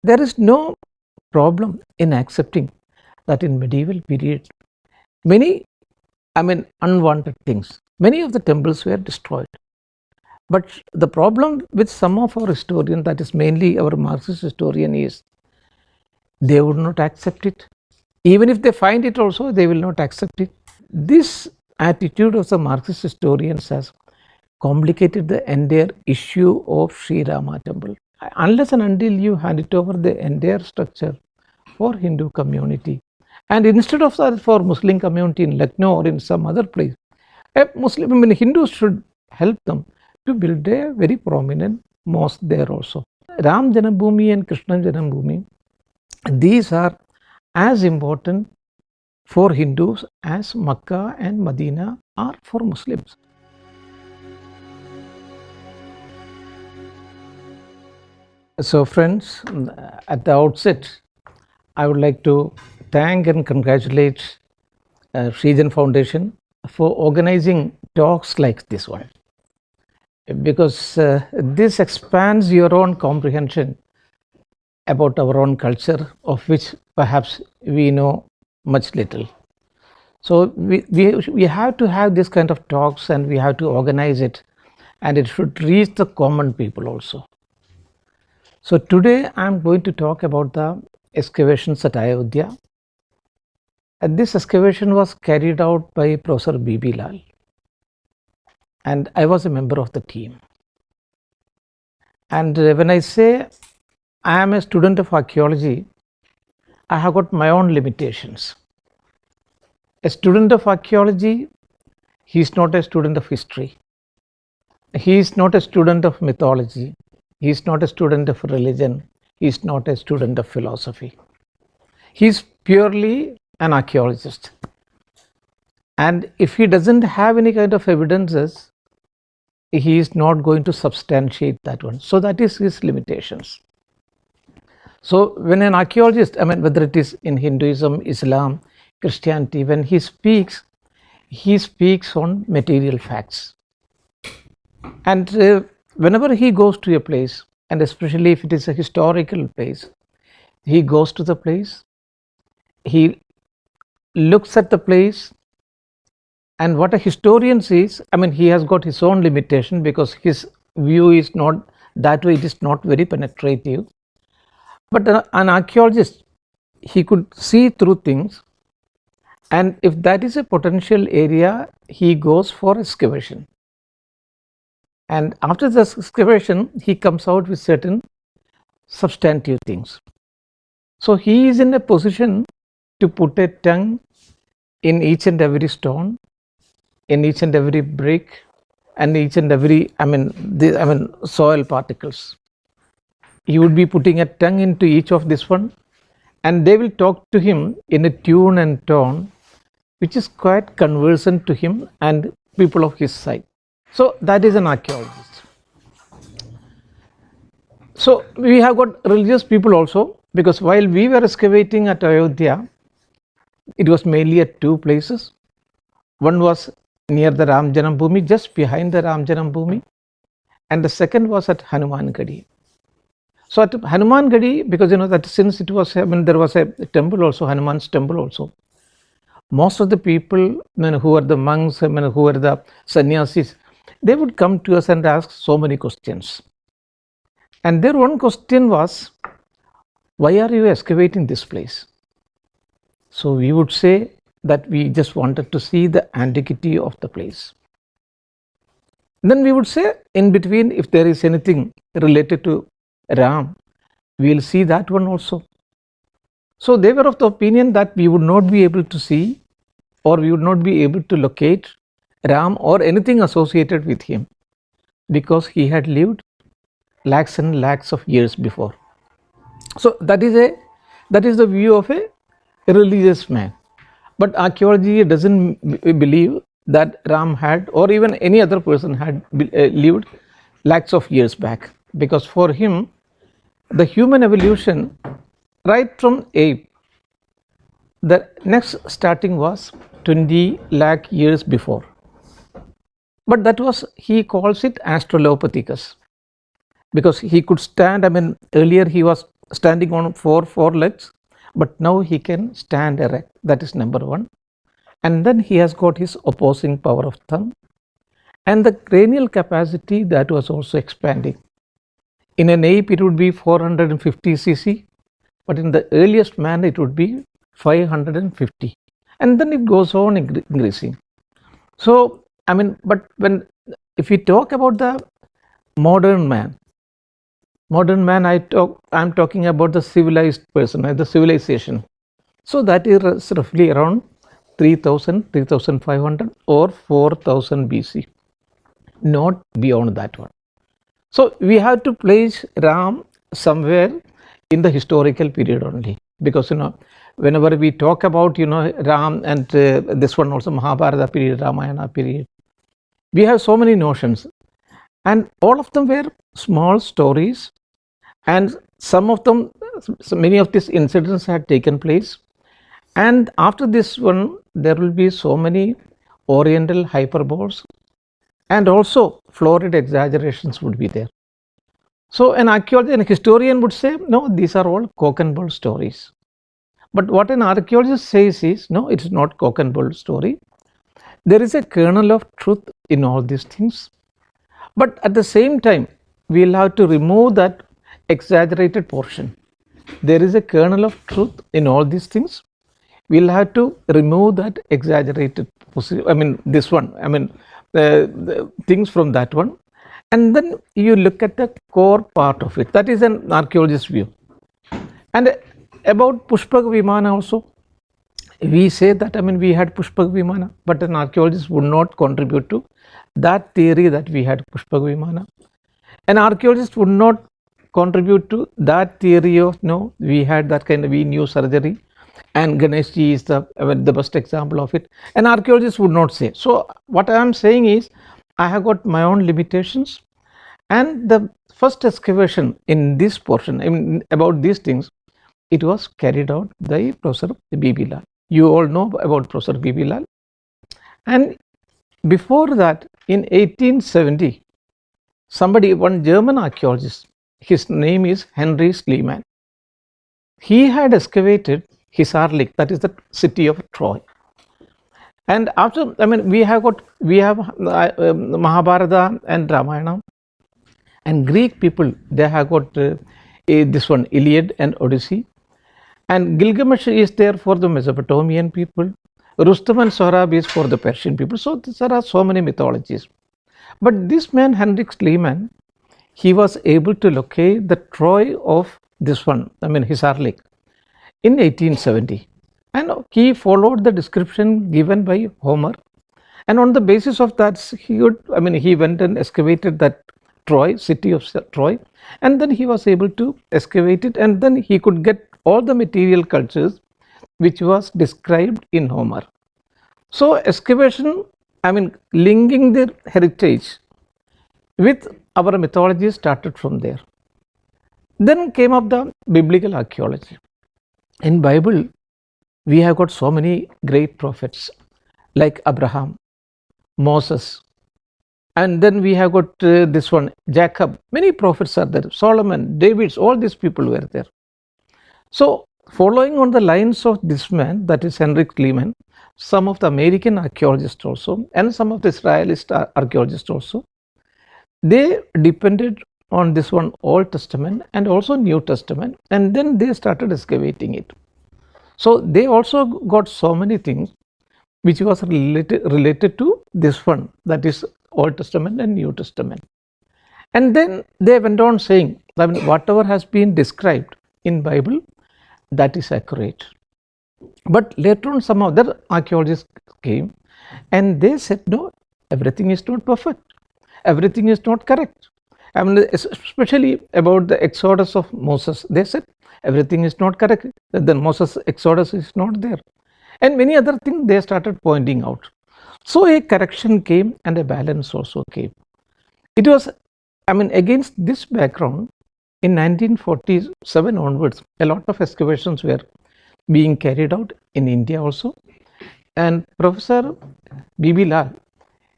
There is no problem in accepting that in medieval period many unwanted things, many of the temples were destroyed. But the problem with some of our historians, that is mainly our Marxist historian, is they would not accept it. Even if they find it also, they will not accept it. This attitude of the Marxist historians has complicated the entire issue of Sri Rama temple. Unless and until you hand it over the entire structure for Hindu community, and instead of that for Muslim community in Lucknow or in some other place, Hindus should help them to build a very prominent mosque there also. Ram Janambhoomi and Krishna Janambhoomi, these are as important for Hindus as Makkah and Medina are for Muslims. So friends, at the outset, I would like to thank and congratulate Srijan Foundation for organizing talks like this one, because this expands your own comprehension about our own culture, of which perhaps we know much little. So we have to have this kind of talks, and we have to organize it, and it should reach the common people also. So today I am going to talk about the excavations at Ayodhya. And this excavation was carried out by Professor B.B. Lal, and I was a member of the team. And when I say I am a student of archaeology, I have got my own limitations. A student of archaeology, he is not a student of history. He is not a student of mythology. He is not a student of religion. He is not a student of philosophy. He is purely an archaeologist. And if he doesn't have any kind of evidences, he is not going to substantiate that one. So that is his limitations. So when an archaeologist, whether it is in Hinduism, Islam, Christianity, when he speaks on material facts. And whenever he goes to a place, and especially if it is a historical place, he goes to the place, he looks at the place, and what a historian sees, he has got his own limitation, because his view is not that way, it is not very penetrative. But an archaeologist, he could see through things, and if that is a potential area, he goes for excavation. And after the excavation, he comes out with certain substantive things. So he is in a position to put a tongue in each and every stone, in each and every brick, and each and every soil particles. He would be putting a tongue into each of this one, and they will talk to him in a tune and tone which is quite conversant to him and people of his side. So that is an archaeologist. So we have got religious people also, because while we were excavating at Ayodhya, it was mainly at two places. One was near the Ram Janambhoomi, just behind the Ram Janambhoomi, and the second was at Hanuman Gadi. So at Hanuman Gadi, because that since it was, there was a temple also, Hanuman's temple also, most of the people who are the monks, who are the sannyasis, they would come to us and ask so many questions. And their one question was, why are you excavating this place? So we would say that we just wanted to see the antiquity of the place. Then we would say, in between, if there is anything related to Ram, we will see that one also. So they were of the opinion that we would not be able to see, or we would not be able to locate Ram or anything associated with him, because he had lived lakhs and lakhs of years before. So that is the view of a religious man. But archaeology doesn't believe that Ram had, or even any other person had lived lakhs of years back, because for him the human evolution right from ape, the next starting was 20 lakh years before. But that was, he calls it Australopithecus, because he could stand, earlier he was standing on four legs, but now he can stand erect. That is number one. And then he has got his opposing power of thumb, and the cranial capacity that was also expanding. In an ape it would be 450 cc, but in the earliest man it would be 550, and then it goes on increasing. So I mean, but if we talk about the modern man, I'm talking about the civilized person, the civilization. So that is roughly around 3000, 3500 or 4000 BC, not beyond that one. So we have to place Ram somewhere in the historical period only, because whenever we talk about Ram and this one also Mahabharata period, Ramayana period, we have so many notions, and all of them were small stories, and many of these incidents had taken place, and after this one there will be so many oriental hyperboles, and also florid exaggerations would be there. So an archaeologist and a historian would say, no, these are all cock and bull stories. But what an archaeologist says is, no, it's not cock and bull story. There is a kernel of truth in all these things. But at the same time, we'll have to remove that exaggerated portion. There is a kernel of truth in all these things. We'll have to remove that exaggerated, the things from that one. And then you look at the core part of it. That is an archaeologist's view. And about Pushpak Vimana also, we say that we had Pushpak Vimana, but an archaeologist would not contribute to that theory that we had Pushpak Vimana. An archaeologist would not contribute to that theory of we had that kind of, we knew surgery, and Ganeshji is the best example of it. An archaeologist would not say. So what I am saying is, I have got my own limitations, and the first excavation in this portion, about these things, it was carried out by Professor B.B. Lal. You all know about Professor B.B. Lal. And before that, in 1870, one German archaeologist, his name is Henry Schliemann, he had excavated Hisarlik, that is the city of Troy. And after, we have Mahabharata and Ramayana, and Greek people, they have got this one, Iliad and Odyssey, and Gilgamesh is there for the Mesopotamian people, Rustam and Sohrab is for the Persian people. So there are so many mythologies. But this man, Henrik Schliemann, he was able to locate the Troy of this one, Hisarlik, in 1870. And he followed the description given by Homer, and on the basis of that, he went and excavated that city of Troy, and then he was able to excavate it, and then he could get all the material cultures which was described in Homer. So excavation, linking their heritage with our mythology started from there. Then came up the biblical archaeology. In Bible, we have got so many great prophets like Abraham, Moses, and then we have got this one, Jacob. Many prophets are there, Solomon, David, all these people were there. So following on the lines of this man, that is Henrik Schliemann, some of the American archaeologists also, and some of the Israelist archaeologists also, they depended on this one Old Testament and also New Testament, and then they started excavating it. So they also got so many things which was related to this one, that is Old Testament and New Testament. And then they went on saying that whatever has been described in Bible, that is accurate. But later on some other archaeologists came and they said, no, everything is not perfect, everything is not correct. Especially about the exodus of Moses, they said everything is not correct, then Moses' exodus is not there, and many other things they started pointing out. So a correction came and a balance also came. It was, against this background, in 1947 onwards, a lot of excavations were being carried out in India also, and Professor B.B. Lal,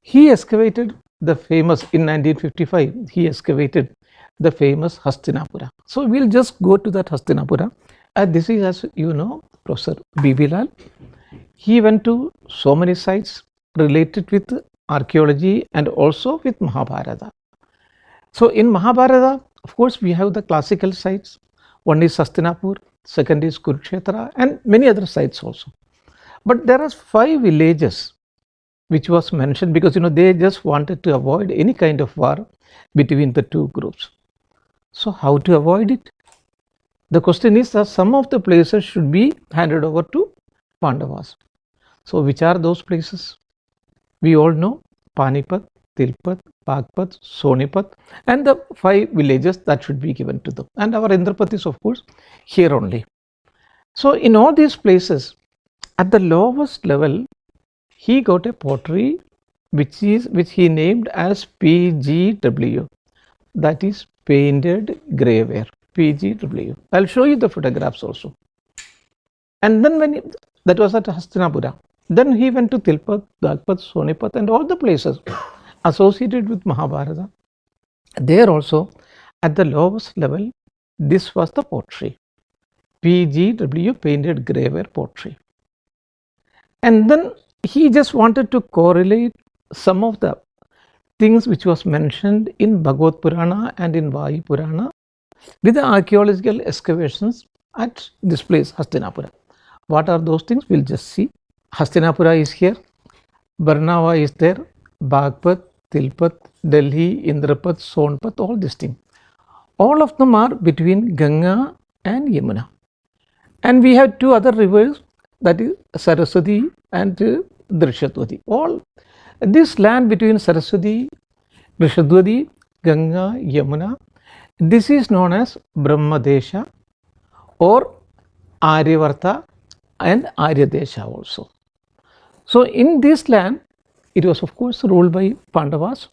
he excavated the famous, in 1955, he excavated the famous Hastinapura. So we'll just go to that Hastinapura. This is, as you know, Professor B.B. Lal. He went to so many sites related with archaeology and also with Mahabharata. So in Mahabharata, of course, we have the classical sites. One is Hastinapur, second is Kurukshetra, and many other sites also. But there are 5 villages which was mentioned because they just wanted to avoid any kind of war between the two groups. So how to avoid it? The question is that some of the places should be handed over to Pandavas. So which are those places? We all know Panipat, Tilpat, Bagpat, Sonipat, and the 5 villages that should be given to them. And our Indrapat is, of course, here only. So in all these places, at the lowest level, he got a pottery which he named as PGW, that is painted graveware, PGW. I'll show you the photographs also. And then that was at Hastinapura. Then he went to Tilpat, Bagpat, Sonipat, and all the places associated with Mahabharata. There also, at the lowest level, this was the pottery, PGW, painted graveware pottery. And then he just wanted to correlate some of the things which was mentioned in Bhagavad Purana and in Vayu Purana with the archaeological excavations at this place, Hastinapura. What are those things? We'll just see. Hastinapura is here, Barnava is there, Bagpat, Tilpat, Delhi, Indrapat, Sonpat, all these things. All of them are between Ganga and Yamuna. And we have 2 other rivers, that is Saraswati and Drishatwati. All this land between Saraswati, Drishatwati, Ganga, Yamuna, this is known as Brahmadesha or Aryavarta and Aryadesha also. So in this land, it was of course ruled by Pandavas,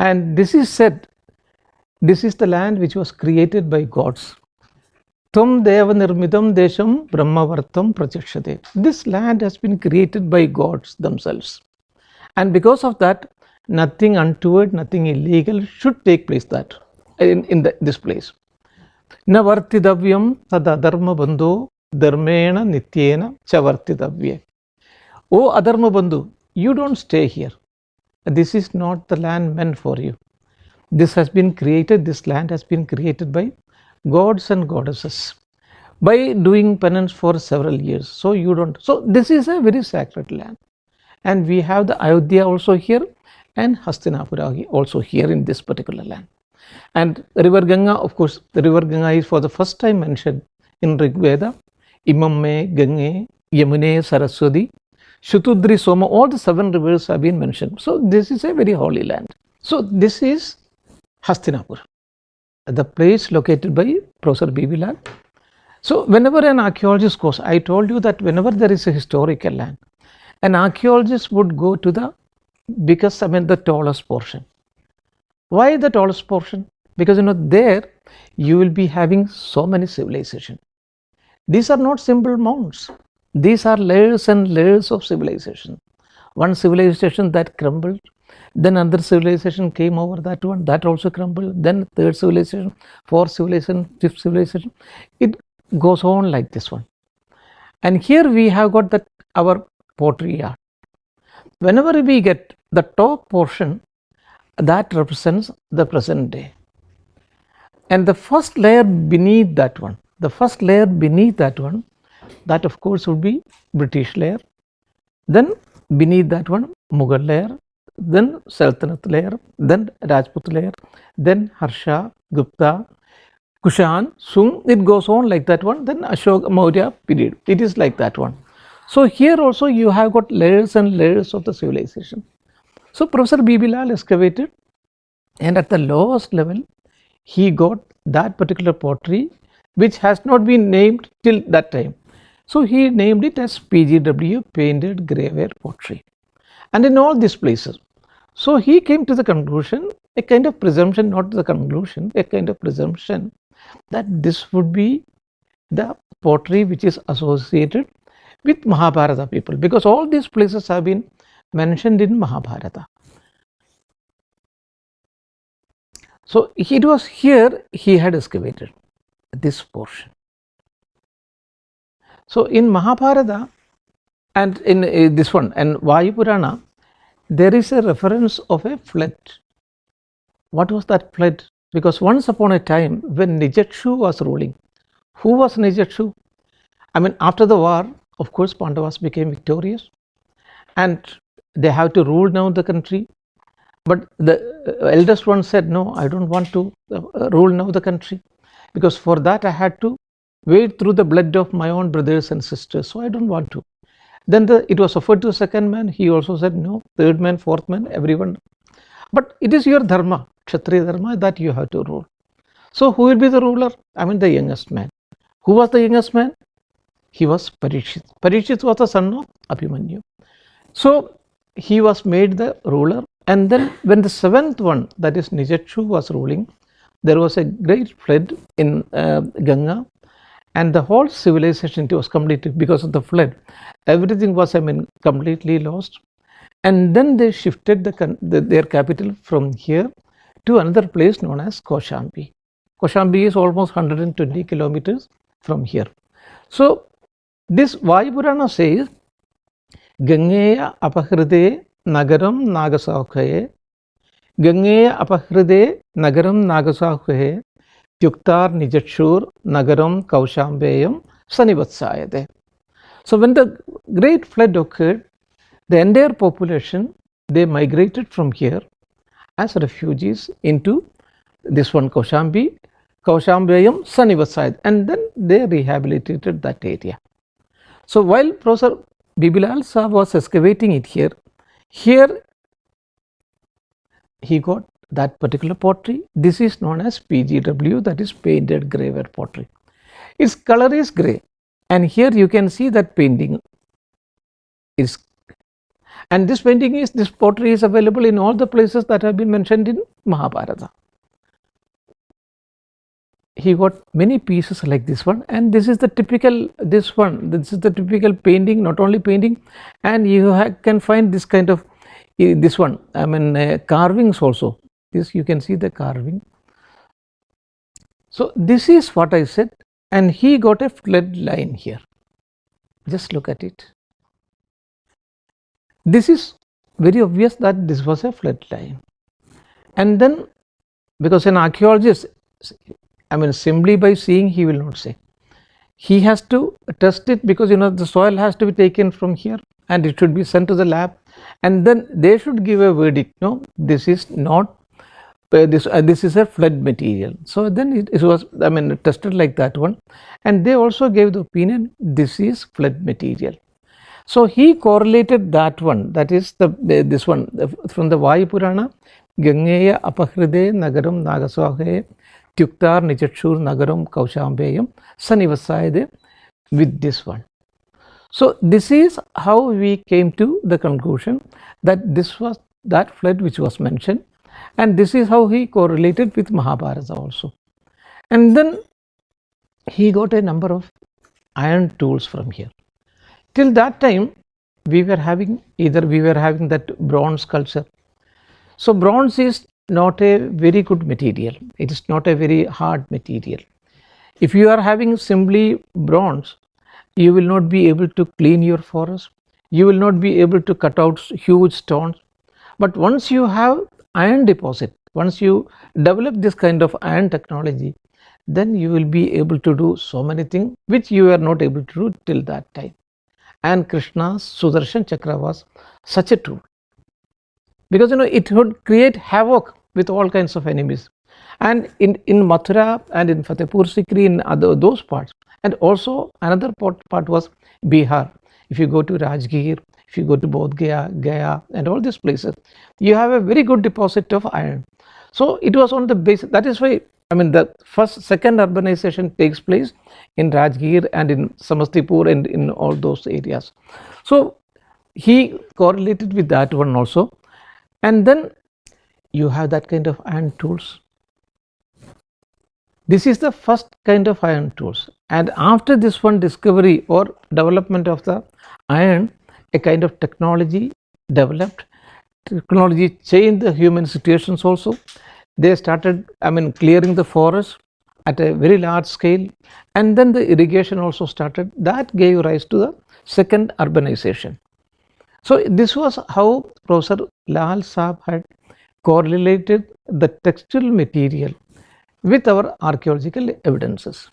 and this is said, this is the land which was created by gods. Tvam deva nirmidam desham brahmavartam prachakshate. This land has been created by gods themselves, and because of that, nothing untoward, nothing illegal should take place in this place. Na vartidavyam tadadharma bandho dharmena nityena chavartidavye. O Adharma Bandhu, you don't stay here. This is not the land meant for you. This land has been created by gods and goddesses by doing penance for several years. So you don't. So this is a very sacred land. And we have the Ayodhya also here and Hastinapura also here in this particular land. And river Ganga, of course, the river Ganga is for the first time mentioned in Rig Veda. Imam me, Gange, Yamune, Saraswati, Shatudri, Soma, all the 7 rivers have been mentioned. So this is a very holy land. So this is Hastinapur, the place located by Professor B.B. Lal. So whenever an archaeologist goes, I told you that whenever there is a historical land, an archaeologist would go to the tallest portion. Why the tallest portion? Because there you will be having so many civilizations. These are not simple mounds. These are layers and layers of civilization. One civilization that crumbled, then another civilization came over that one, that also crumbled, then 3rd civilization, 4th civilization, 5th civilization. It goes on like this one. And here we have got our pottery art. Whenever we get the top portion, that represents the present day. And the first layer beneath that one, that of course would be British layer. Then beneath that one, Mughal layer, then Sultanate layer, then Rajput layer, then Harsha, Gupta, Kushan, Sung. It goes on like that one. Then Ashoka, Maurya period. It is like that one. So here also you have got layers and layers of the civilization. So Professor B.B. Lal excavated, and at the lowest level, he got that particular pottery which has not been named till that time. So he named it as PGW, painted graveware pottery. And in all these places, so he came to the conclusion, a kind of presumption, not the conclusion, a kind of presumption that this would be the pottery which is associated with Mahabharata people, because all these places have been mentioned in Mahabharata. So it was here he had excavated this portion. So in Mahabharata and in this one and Vayu Purana, there is a reference of a flood. What was that flood? Because once upon a time when Nijakshu was ruling, who was Nijakshu? I mean, after the war, of course, Pandavas became victorious and they have to rule now the country. But the eldest one said, no, I don't want to rule now the country, because for that I had to wade through the blood of my own brothers and sisters, so I don't want to. Then it was offered to the second man, he also said no, third man, fourth man, everyone. But it is your dharma, Kshatriya dharma, that you have to rule. So who will be the ruler? I mean the youngest man. Who was the youngest man? He was Parikshit. Parikshit was the son of Abhimanyu. So he was made the ruler. And then when the seventh one, that is Nijakshu, was ruling, there was a great flood in Ganga, and the whole civilization, it was completely, because of the flood, everything was, I mean, completely lost. And then they shifted their capital from here to another place known as Kaushambi. Kaushambi is almost 120 kilometers from here. So this Vayu Purana says, Gangeya apahride nagaram nagasakhaye, Gangeya apahride nagaram nagasakhaye, Tyuktar Nijatshur nagaram Kaushambeyam Sanivatsayade. So when the great flood occurred, the entire population, they migrated from here as refugees into this one Kaushambi, Kaushambeyam Sanivatsayade, and then they rehabilitated that area. So while Professor Bibilal Saab was excavating it here he got that particular pottery. This is known as PGW, that is painted graveware pottery. Its color is grey, and here you can see that painting is, and this pottery is available in all the places that have been mentioned in Mahabharata. He got many pieces like this one, and this is the typical painting, not only painting, and you can find this kind of this one, I mean carvings also. This you can see the carving. So this is what I said, and he got a flood line here. Just look at it. This is very obvious that this was a flood line. And then, because an archaeologist, I mean, simply by seeing he will not say. He has to test it, because the soil has to be taken from here and it should be sent to the lab, and then they should give a verdict. No, this is not this is a flood material. So then it was, I mean, tested like that one, and they also gave the opinion this is flood material. So he correlated that one, that is this one from the Vayu Purana, Gangeya apahride nagaram nagaswahe, Tyuktar Nijatshur nagaram Kaushambeyam Sanivasayade, with this one. So this is how we came to the conclusion that this was that flood which was mentioned, and this is how he correlated with Mahabharata also. And then he got a number of iron tools from here. Till that time we were having that bronze culture. So bronze is not a very good material, it is not a very hard material. If you are having simply bronze, you will not be able to clean your forest, you will not be able to cut out huge stones. But once you have iron deposit, once you develop this kind of iron technology, then you will be able to do so many things which you were not able to do till that time. And Krishna's Sudarshan Chakra was such a tool, because it would create havoc with all kinds of enemies. And in Mathura and in Fatehpur Sikri, in those parts, and also another part was Bihar. If you go to Rajgir, if you go to Bodh Gaya and all these places, you have a very good deposit of iron. So it was on the basis, that is why, I mean, the second urbanization takes place in Rajgir and in Samastipur and in all those areas. So he correlated with that one also. And then you have that kind of iron tools. This is the first kind of iron tools, and after this one discovery or development of the iron, a kind of technology developed. Technology changed the human situations also. they started, clearing the forest at a very large scale, and then the irrigation also started. That gave rise to the second urbanization. So this was how Professor Lal Saab had correlated the textual material with our archaeological evidences.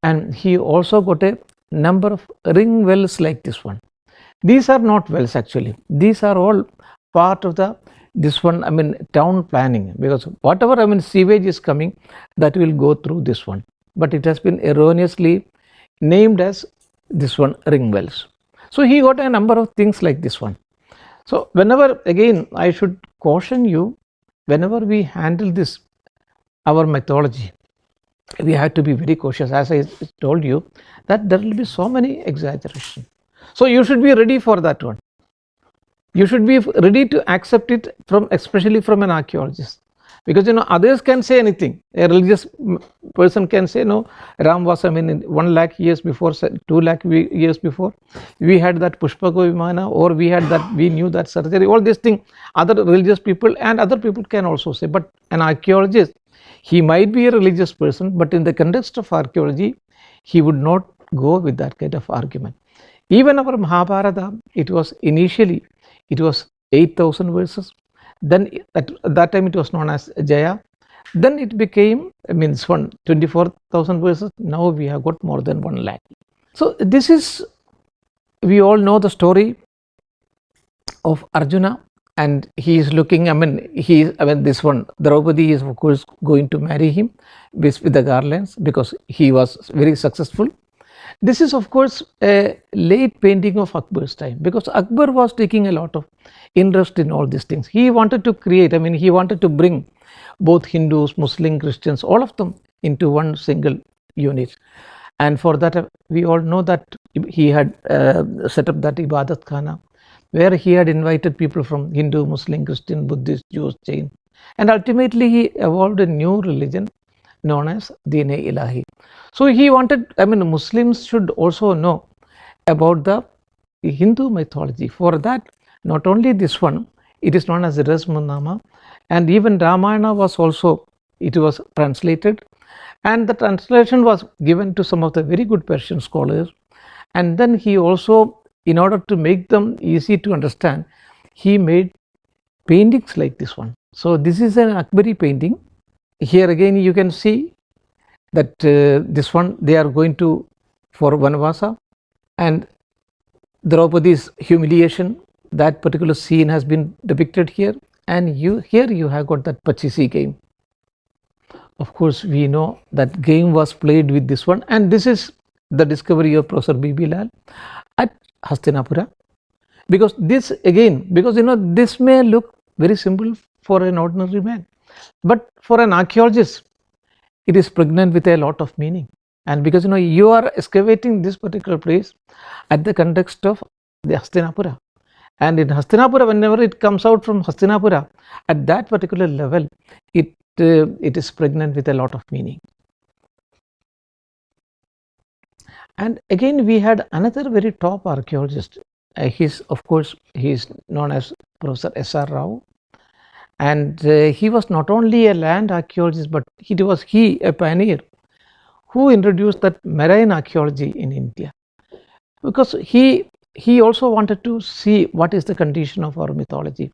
And he also got a number of ring wells like this one. These are not wells actually, these are all part of the town planning, because whatever sewage is coming, that will go through this one, but it has been erroneously named as this one ring wells. So he got a number of things like this one. So whenever, again I should caution you, whenever we handle this, our mythology, we have to be very cautious, as I told you that there will be so many exaggeration. So you should be ready for that one. You should be ready to accept it from, especially from an archaeologist, because others can say anything. A religious person can say no, Ram was 1 lakh years before, 2 lakh years before, we had that Pushpaka Vimana, or we had that, we knew that surgery, all these things other religious people and other people can also say. But an archaeologist, he might be a religious person, but in the context of archaeology, he would not go with that kind of argument. Even our Mahabharata, it was initially, it was 8,000 verses, then at that time it was known as Jaya, then it became 24,000 verses, now we have got more than 1 lakh. So this is, we all know the story of Arjuna, and he is looking, this one, Draupadi is of course going to marry him with the garlands, because he was very successful. This is of course a late painting of Akbar's time, because Akbar was taking a lot of interest in all these things. He wanted to create, he wanted to bring both Hindus, Muslim, Christians, all of them into one single unit. And for that, we all know that he had set up that Ibadat Khana, where he had invited people from Hindu, Muslim, Christian, Buddhist, Jews, Jain, and ultimately he evolved a new religion known as Deen-e-Ilahi. So he wanted, Muslims should also know about the Hindu mythology. For that, not only this one, it is known as the Rasmunama, and even Ramayana was also, it was translated, and the translation was given to some of the very good Persian scholars. And then he also, in order to make them easy to understand, he made paintings like this one. So this is an Akbari painting. Here again you can see that this one, they are going to for Vanvasa, and Draupadi's humiliation, that particular scene has been depicted here. And here you have got that Pachisi game. Of course we know that game was played with this one, and this is the discovery of Professor B.B. Lal at Hastinapura. Because this again, because this may look very simple for an ordinary man, but for an archaeologist it is pregnant with a lot of meaning. And because you are excavating this particular place at the context of the Hastinapura, and in Hastinapura, whenever it comes out from Hastinapura, at that particular level, it is pregnant with a lot of meaning. And again we had another very top archaeologist. Of course he is known as Professor S.R. Rao, and he was not only a land archaeologist, but he was a pioneer who introduced that marine archaeology in India, because he also wanted to see what is the condition of our mythology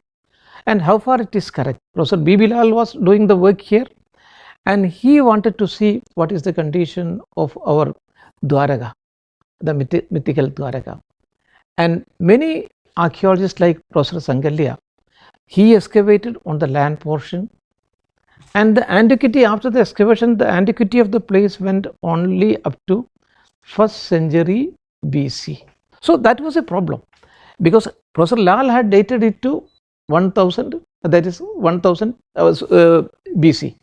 and how far it is correct. Professor B.B. Lal was doing the work here, and he wanted to see what is the condition of our Dwaraka, the mythical Dwaraka. And many archaeologists like Professor Sangalya, he excavated on the land portion, and the antiquity, after the excavation, the antiquity of the place went only up to 1st century BC. So that was a problem, because Professor Lal had dated it to 1000, that is 1000 BC,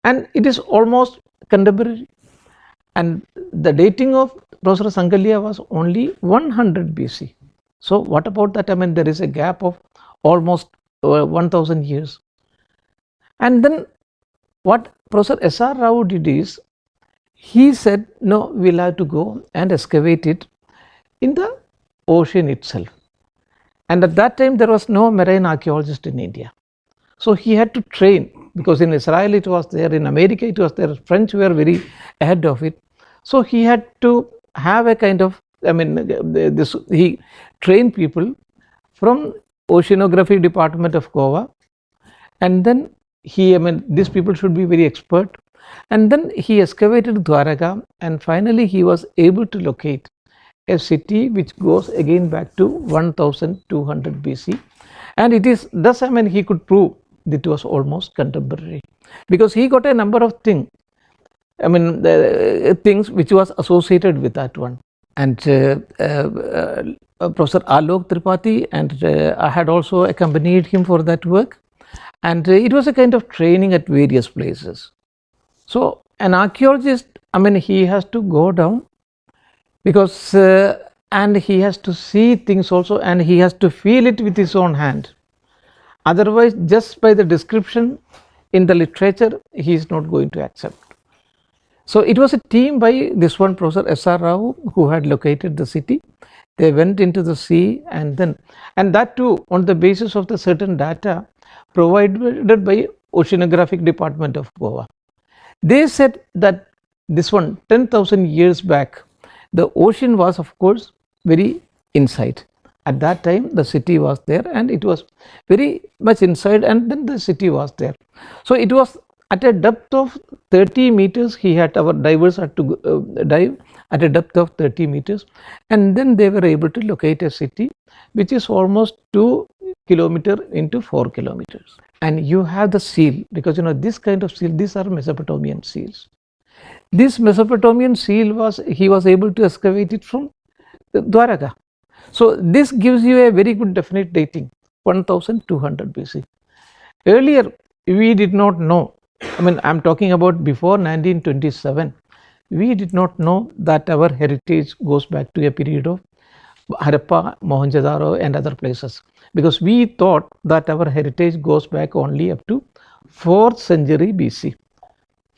and it is almost contemporary. And the dating of Professor Sangalya was only 100 BC. So what about that? There is a gap of almost 1000 years. And then what Professor S.R. Rao did is, he said, no, we'll have to go and excavate it in the ocean itself. And at that time there was no marine archaeologist in India. So he had to train, because in Israel it was there, in America it was there, French were very ahead of it. So he had to have a kind of, he trained people from oceanography department of Goa, and then these people should be very expert, and then he excavated Dwaraka, and finally he was able to locate a city which goes again back to 1200 BC, and it is thus he could prove that it was almost contemporary, because he got a number of things, things which was associated with that one. And Professor Alok Tripathi, and I had also accompanied him for that work, and it was a kind of training at various places. So an archaeologist, he has to go down, because and he has to see things also, and he has to feel it with his own hand. Otherwise, just by the description in the literature, he is not going to accept. So it was a team by this one Professor S.R. Rao who had located the city. They went into the sea, and that too on the basis of the certain data provided by Oceanographic Department of Goa. They said that this one 10,000 years back, the ocean was of course very inside. At that time the city was there, and it was very much inside, and then the city was there. So it was at a depth of 30 meters. Our divers had to dive at a depth of 30 meters, and then they were able to locate a city which is almost 2 kilometers into 4 kilometers. And you have the seal, because this kind of seal, these are Mesopotamian seals. This Mesopotamian seal he was able to excavate it from Dwaraka. So this gives you a very good definite dating, 1200 BC. Earlier we did not know, I'm talking about before 1927, we did not know that our heritage goes back to a period of Harappa, Mohenjo-daro and other places, because we thought that our heritage goes back only up to 4th century BC.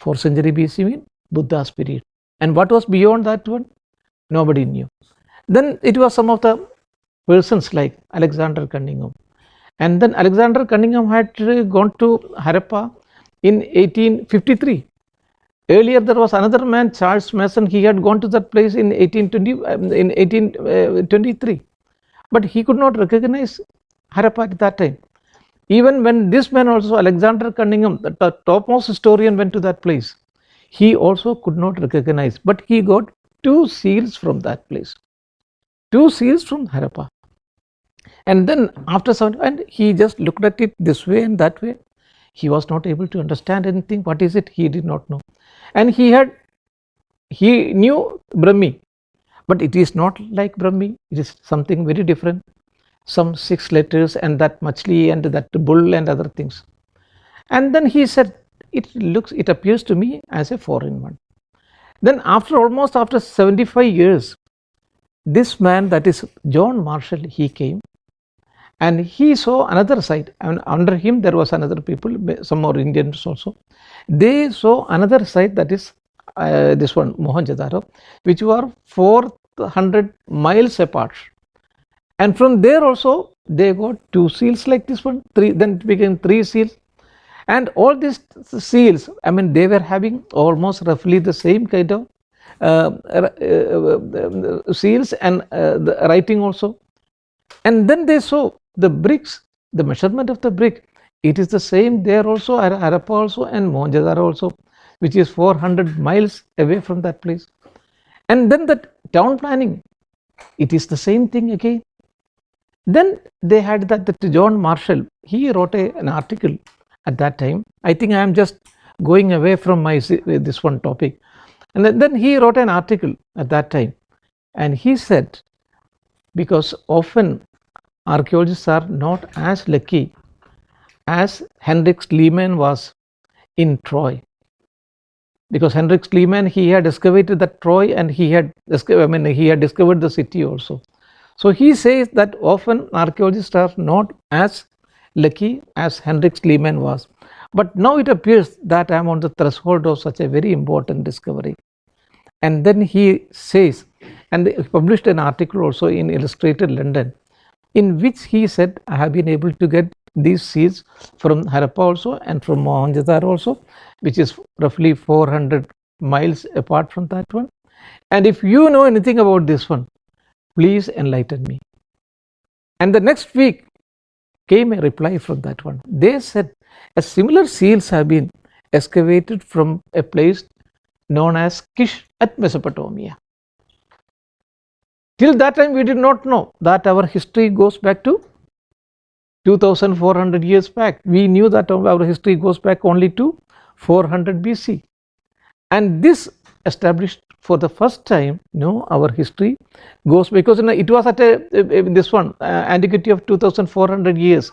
4th century BC means Buddha's period, and what was beyond that one, nobody knew. Then it was some of the persons like Alexander Cunningham, and then Alexander Cunningham had gone to Harappa in 1853. Earlier there was another man, Charles Mason. He had gone to that place in 1823, but he could not recognize Harappa at that time. Even when this man also, Alexander Cunningham, the topmost historian, went to that place, he also could not recognize, but he got 2 seals from that place, 2 seals from Harappa. And then after some, and he just looked at it this way and that way. He was not able to understand anything. What is it? He did not know. And he knew Brahmi, but it is not like Brahmi. It is something very different. Some 6 letters, and that machli and that bull and other things. And then he said, it appears to me as a foreign one. Then almost after 75 years, this man, that is John Marshall, he came, and he saw another site, and under him there was another people, some more Indians also. They saw another site, that is this one Mohenjo-daro, which were 400 miles apart, and from there also they got 2 seals like this one, 3, then it became 3 seals. And all these seals, they were having almost roughly the same kind of seals, and the writing also. And then they saw the bricks, the measurement of the brick, it is the same there also, Harappa also and Mohenjo-daro also, which is 400 miles away from that place. And then the town planning, it is the same thing again. Then they had that John Marshall, he wrote an article at that time. I think I am just going away from this one topic. And then he wrote an article at that time, and he said, because often archaeologists are not as lucky as Henrik Schliemann was in Troy, because Henrik Schliemann, he had excavated that Troy, and he had discovered the city also. So he says that often archaeologists are not as lucky as Henrik Schliemann was. But now it appears that I am on the threshold of such a very important discovery. And then he says, and he published an article also in Illustrated London, in which he said, I have been able to get these seals from Harappa also and from Mohenjo-daro also, which is roughly 400 miles apart from that one. And if you know anything about this one, please enlighten me. And the next week came a reply from that one. They said a similar seals have been excavated from a place known as Kish at Mesopotamia. Till that time we did not know that our history goes back to 2400 years back. We knew that our history goes back only to 400 BC. And this established for the first time, our history goes, because it was at this one antiquity of 2400 years,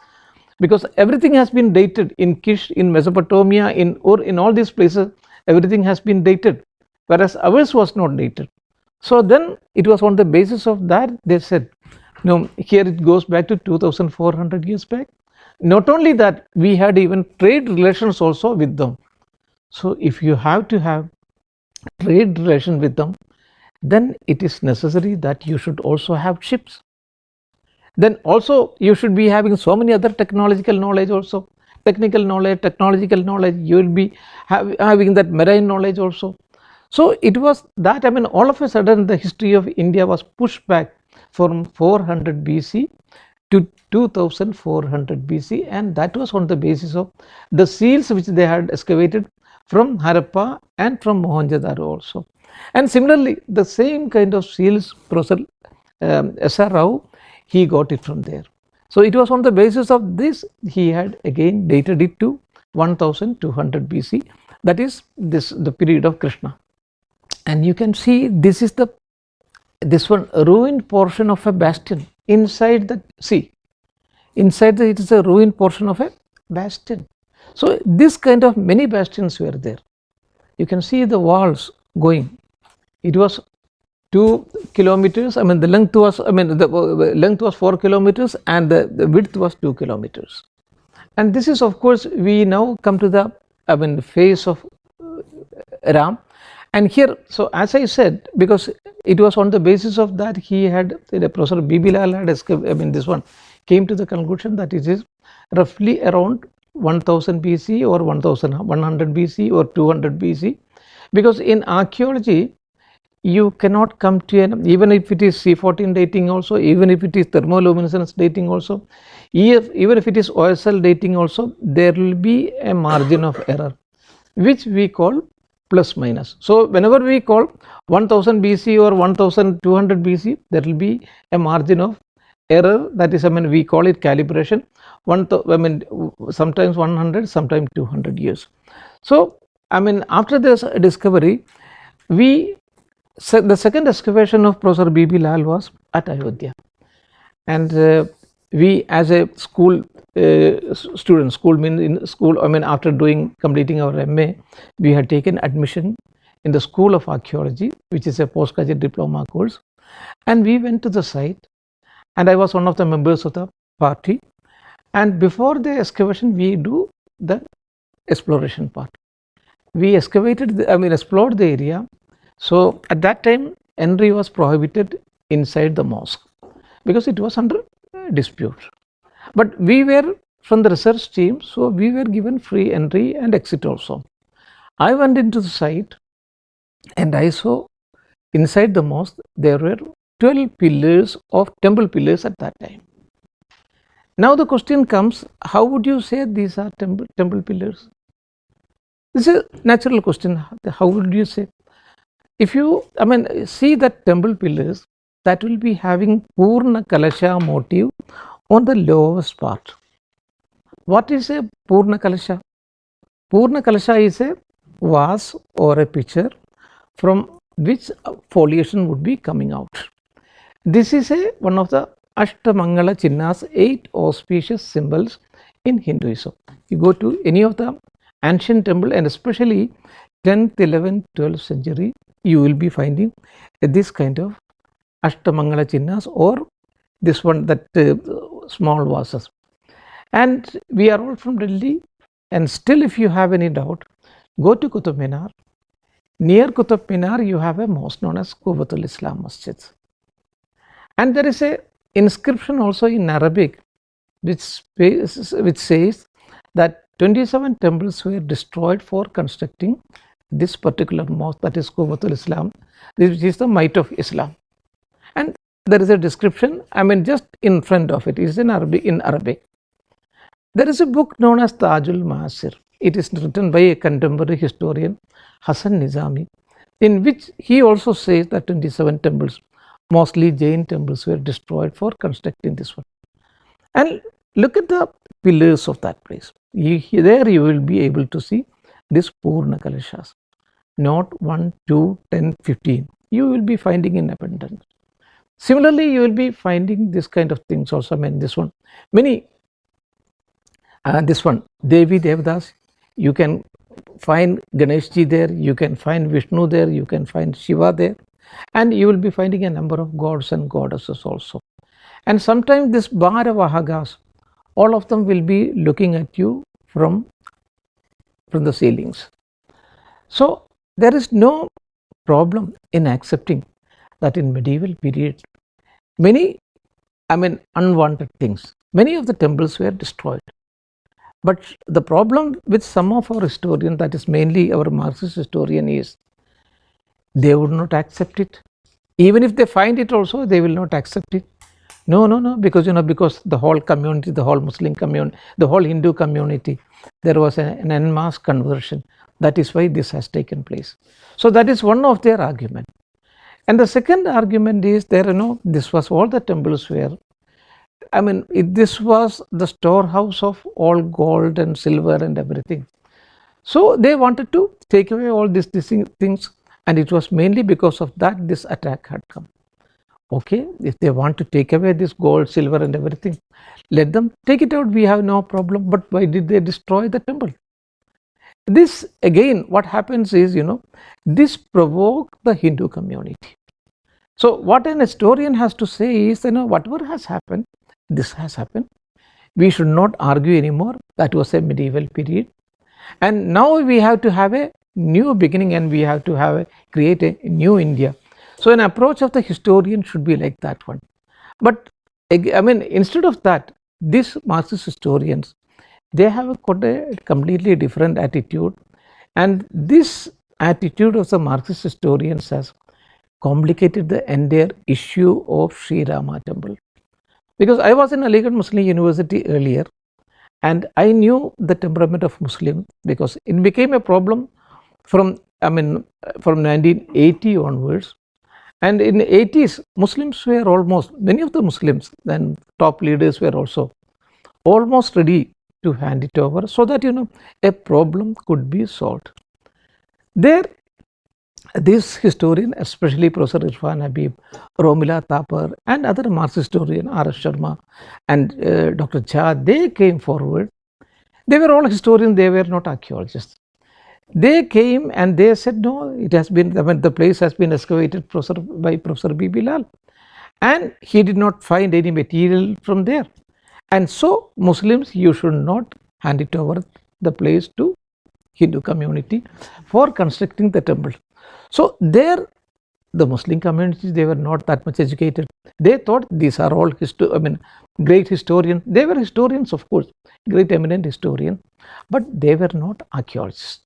because everything has been dated in Kish, in Mesopotamia, in all these places, everything has been dated, whereas ours was not dated. So then it was on the basis of that they said, no, here it goes back to 2400 years back. Not only that, we had even trade relations also with them. So if you have to have trade relation with them, then it is necessary that you should also have ships. Then also you should be having so many other technological knowledge also, technical knowledge, technological knowledge, you will be having that marine knowledge also. So it was that, all of a sudden the history of India was pushed back from 400 BC to 2400 BC, and that was on the basis of the seals which they had excavated from Harappa and from Mohenjo-daro also. And similarly, the same kind of seals, Professor S.R. Rao, he got it from there. So it was on the basis of this he had again dated it to 1200 BC, that is the period of Krishna. And you can see this is this one ruined portion of a bastion inside the sea. Inside it is a ruined portion of a bastion. So this kind of many bastions were there. You can see the walls going. It was 2 kilometers. The length was the length was 4 kilometers and the width was 2 kilometers. And this is, of course, we now come to the face of Ram. And here, so as I said, because it was on the basis of that he had, Professor B.B. Lal had, this one came to the conclusion that it is roughly around 1000 BC or 1100 BC or 200 BC, because in archaeology you cannot come to even if it is C14 dating also, even if it is thermoluminescence dating also, even if it is OSL dating also, there will be a margin of error which we call plus minus. So whenever we call 1000 BC or 1200 BC, there will be a margin of error, that is, we call it calibration. Sometimes 100, sometimes 200 years. So after this discovery, the second excavation of Professor B.B. Lal was at Ayodhya, and we as a school student, after completing our MA, we had taken admission in the School of Archaeology, which is a postgraduate diploma course, and we went to the site, and I was one of the members of the party. And before the excavation, we do the exploration part. We excavated, explored the area. So at that time, entry was prohibited inside the mosque because it was under dispute. But we were from the research team, so we were given free entry and exit also. I went into the site and I saw inside the mosque there were 12 pillars of temple pillars at that time. Now the question comes, how would you say these are temple pillars? This is a natural question. How would you say? If you see that temple pillars, that will be having Purna Kalasha motif on the lowest part. What is a Purna Kalasha? Purna Kalasha is a vase or a pitcher from which foliation would be coming out. This is one of the Ashtamangala Chinnas, 8 auspicious symbols in Hinduism. You go to any of the ancient temple, and especially 10th, 11th, 12th century, you will be finding this kind of Ashtamangala Chinnas, or this one, that small vases. And we are all from Delhi, and still if you have any doubt, go to Qutub Minar. Near Qutub Minar you have a mosque known as Quwwatul Islam Masjid, and there is a inscription also in Arabic which says that 27 temples were destroyed for constructing this particular mosque, that is Quwwatul Islam, which is the might of Islam. And there is a description, just in front of it is in Arabic. There is a book known as Tajul Masir. It is written by a contemporary historian, Hassan Nizami, in which he also says that 27 temples, mostly Jain temples, were destroyed for constructing this one. And look at the pillars of that place. There you will be able to see this Purna Kalashas. Not 1, 2, 10, 15. You will be finding in abundance. Similarly, you will be finding this kind of things also. This one. This one, Devi Devdas, you can find Ganeshji there, you can find Vishnu there, you can find Shiva there, and you will be finding a number of gods and goddesses also. And sometimes this Bharavahagas, all of them will be looking at you from the ceilings. So there is no problem in accepting that in medieval period, many unwanted things, many of the temples were destroyed. But the problem with some of our historians, that is mainly our Marxist historian, is they would not accept it. Even if they find it also, they will not accept it. No, because the whole community, the whole Muslim community, the whole Hindu community, there was an en masse conversion. That is why this has taken place. So that is one of their argument. And the second argument is this was all the temples were. This was the storehouse of all gold and silver and everything. So they wanted to take away all these things, and it was mainly because of that this attack had come. Okay, if they want to take away this gold, silver and everything, let them take it out, we have no problem. But why did they destroy the temple? This again, what happens is, this provoked the Hindu community. So what an historian has to say is, whatever has happened, this has happened. We should not argue anymore. That was a medieval period. And now we have to have a new beginning, and we have to create a new India. So an approach of the historian should be like that one. But instead of that, these Marxist historians, they have got a completely different attitude. And this attitude of the Marxist historians has complicated the entire issue of Sri Rama temple. Because I was in Aligarh Muslim University earlier, and I knew the temperament of Muslim, because it became a problem from 1980 onwards. And in the 80s, Muslims were many of the Muslims and top leaders were also almost ready to hand it over, so that a problem could be solved. This historian, especially Professor Irfan Habib, Romila Thapar, and other Marxist historian R.S. Sharma and Dr. Jha, they came forward. They were all historians, they were not archaeologists. They came and they said, no, it has been, the place has been excavated by Professor B.B. Lal, and he did not find any material from there. And so Muslims, you should not hand it over the place to Hindu community for constructing the temple. So there, the Muslim communities, they were not that much educated. They thought these are all great historians. They were historians, of course, great eminent historians, but they were not archaeologists.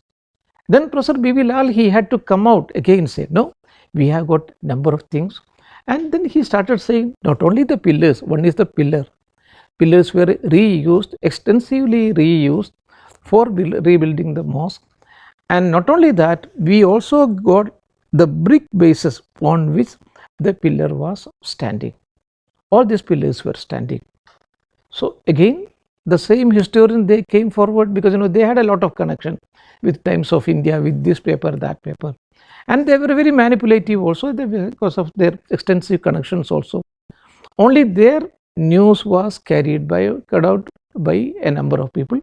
Then Professor B.B. Lal, he had to come out again and say, no, we have got number of things. And then he started saying, not only the pillars, one is the pillar. Pillars were reused, extensively reused for rebuilding the mosque. And not only that, we also got the brick bases on which the pillar was standing. All these pillars were standing. So again, the same historian, they came forward because they had a lot of connection with Times of India, with this paper, that paper, and they were very manipulative also because of their extensive connections also. Only their news was carried out by a number of people,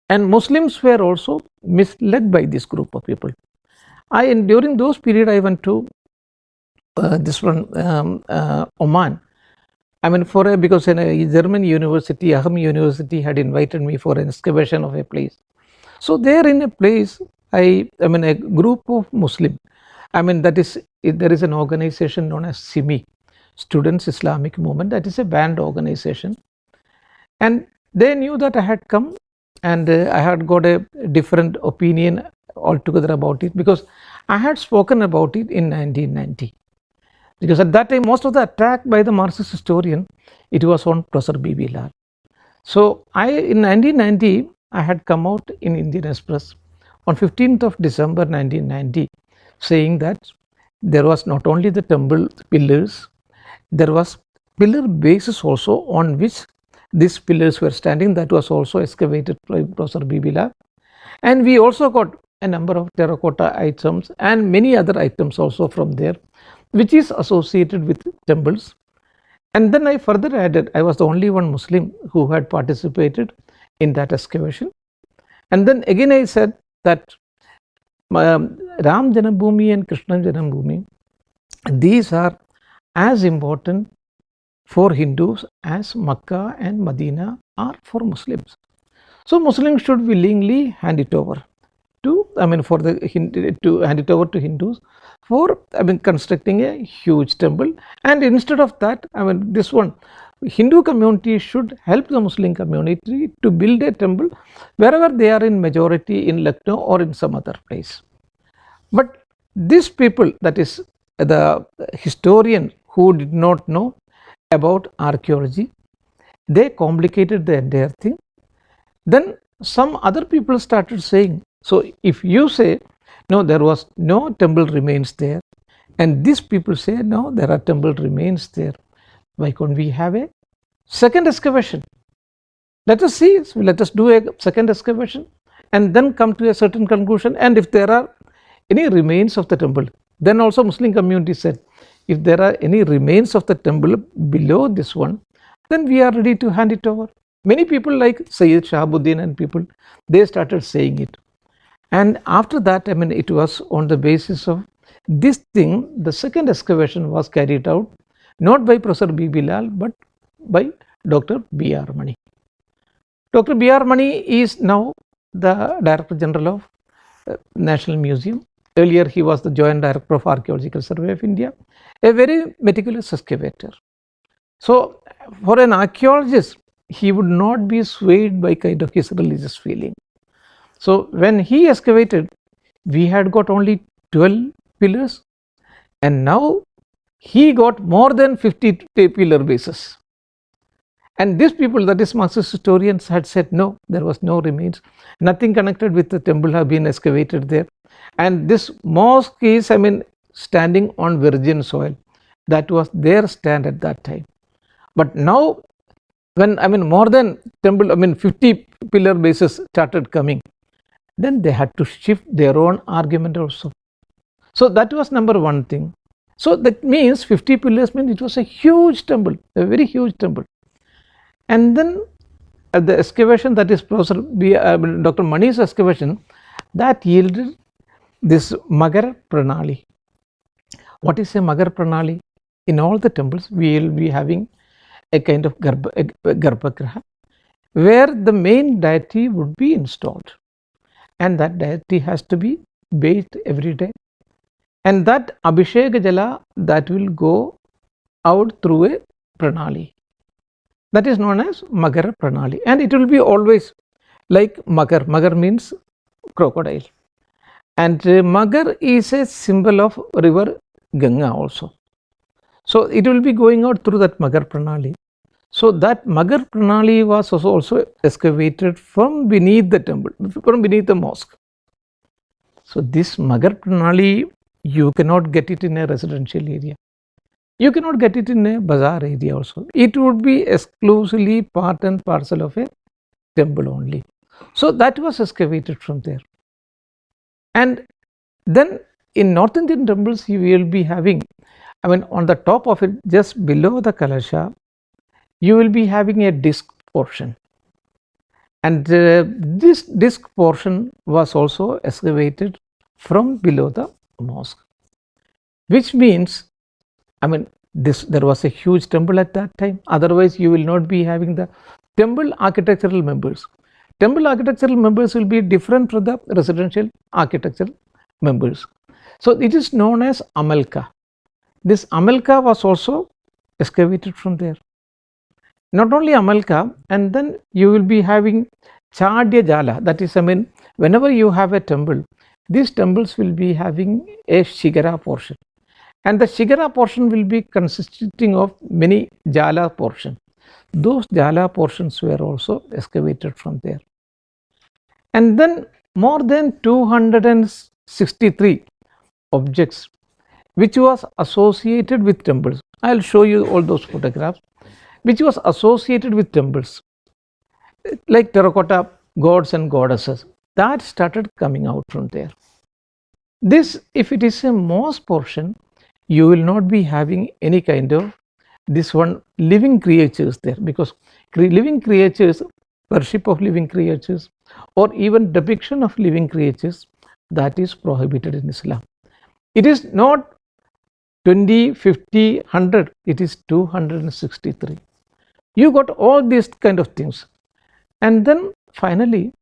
and Muslims were also misled by this group of people. During those period, I went to Oman. Because in a German university, Aham University had invited me for an excavation of a place. So there in a place, a group of Muslim, there is an organization known as SIMI, Students Islamic Movement, that is a banned organization. and they knew that I had come, and I had got a different opinion altogether about it, because I had spoken about it in 1990. Because at that time, most of the attack by the Marxist historian, it was on Professor B.B. Lal. So in 1990, I had come out in Indian Express on 15th of December 1990, saying that there was not only the temple pillars, there was pillar bases also on which these pillars were standing. That was also excavated by Professor B.B. Lal. And we also got a number of terracotta items and many other items also from there, which is associated with temples. And then I further added, I was the only one Muslim who had participated in that excavation. And then again I said that Ram Janambhoomi and Krishna Janambhoomi, these are as important for Hindus as Makkah and Medina are for Muslims. So Muslims should willingly hand it over to, to hand it over to Hindus for, constructing a huge temple. And instead of that, this one, Hindu community should help the Muslim community to build a temple wherever they are in majority, in Lucknow or in some other place. But these people, that is the historian who did not know about archaeology, they complicated the entire thing. Then some other people started saying, so if you say no, there was no temple remains there, and these people say no, there are temple remains there, why can't we have a second excavation? Let us see, let us do a second excavation and then come to a certain conclusion. And if there are any remains of the temple, then also Muslim community said, if there are any remains of the temple below this one, then we are ready to hand it over. Many people like Sayyid Shahabuddin and people, they started saying it. And after that, it was on the basis of this thing, the second excavation was carried out not by Professor B.B. Lal but by Dr. B.R. Mani. Dr. B.R. Mani is now the Director General of National Museum. Earlier he was the Joint Director of Archaeological Survey of India, a very meticulous excavator. So for an archaeologist, he would not be swayed by kind of his religious feeling. So when he excavated, we had got only 12 pillars, and now he got more than 50 pillar bases. And these people, that is Marxist historians, had said no, there was no remains, nothing connected with the temple have been excavated there. And this mosque is, standing on virgin soil. That was their stand at that time. But now, when more than temple, 50 pillar bases started coming, then they had to shift their own argument also. So that was number one thing. So that means 50 pillars means it was a huge temple, a very huge temple. And then the excavation, that is Professor Dr. Mani's excavation, that yielded this Magar Pranali. What is a Magar Pranali? In all the temples, we will be having a kind of Garbhagriha where the main deity would be installed, and that deity has to be bathed every day, and that Abhishek Jala, that will go out through a Pranali, that is known as Magar Pranali, and it will be always like Magar. Magar means crocodile, and Magar is a symbol of river Ganga also. So it will be going out through that Magar Pranali. So that Magar Pranali was also excavated from beneath the temple, from beneath the mosque. So this Magar Pranali, you cannot get it in a residential area. You cannot get it in a bazaar area also. It would be exclusively part and parcel of a temple only. So that was excavated from there. And then in North Indian temples, you will be having, on the top of it, just below the Kalasha, you will be having a disc portion. And this disc portion was also excavated from below the mosque, which means, there was a huge temple at that time. Otherwise, you will not be having the temple architectural members. Temple architectural members will be different from the residential architectural members. So it is known as Amalka. This Amalka was also excavated from there. not only Amalka, and then you will be having Chadya Jala, that is, I mean, whenever you have a temple, these temples will be having a Shigara portion, and the Shigara portion will be consisting of many Jala portions. Those Jala portions were also excavated from there. And then more than 263 objects which was associated with temples. I will show you all those photographs which was associated with temples, like terracotta gods and goddesses, that started coming out from there. This, if it is a mosque portion, you will not be having any kind of this one living creatures there, because living creatures, worship of living creatures, or even depiction of living creatures, that is prohibited in Islam. It is not 20, 50, 100, it is 263. You got all these kind of things. And then finally,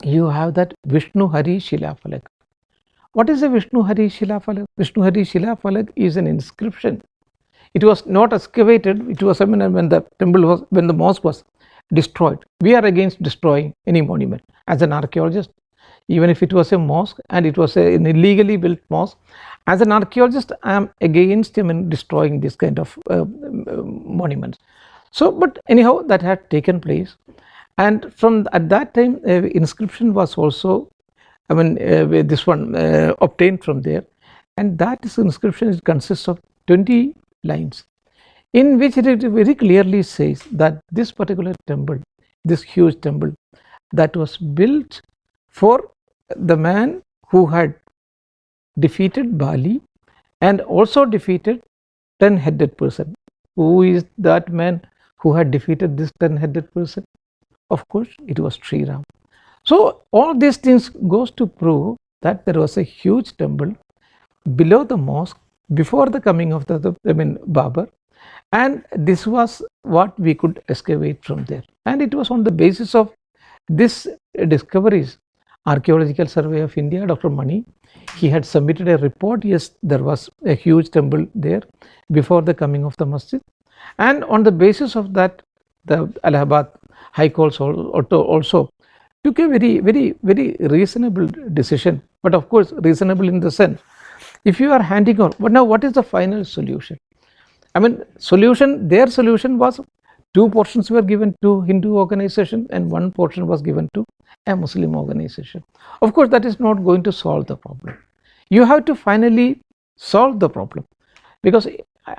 you have that Vishnu Hari Shilafalak. What is a Vishnu Hari Shilafalak? Vishnu Hari Shilafalak is an inscription. It was not excavated. It was, I mean, when the temple was, when the mosque was destroyed. We are against destroying any monument. As an archaeologist, even if it was a mosque and it was an illegally built mosque, as an archaeologist, I am against destroying this kind of monuments. So, but anyhow, that had taken place, and from at that time, inscription was also, I mean, this one obtained from there, and that inscription consists of 20 lines, in which it very clearly says that this particular temple, this huge temple, that was built for the man who had defeated Bali and also defeated 10-headed person. Who is that man who had defeated this 10-headed person? Of course, it was Sri Ram. So all these things goes to prove that there was a huge temple below the mosque before the coming of the Babur, and this was what we could excavate from there. And it was on the basis of this discoveries, Archaeological Survey of India, Dr. Mani, he had submitted a report. Yes, there was a huge temple there before the coming of the masjid, and on the basis of that, the Allahabad High Court also took a very reasonable decision. But of course, reasonable in the sense, if you are handing over, but now what is the final solution? I mean, their solution was 2 portions were given to Hindu organization and 1 portion was given to a Muslim organization. Of course, that is not going to solve the problem. You have to finally solve the problem, because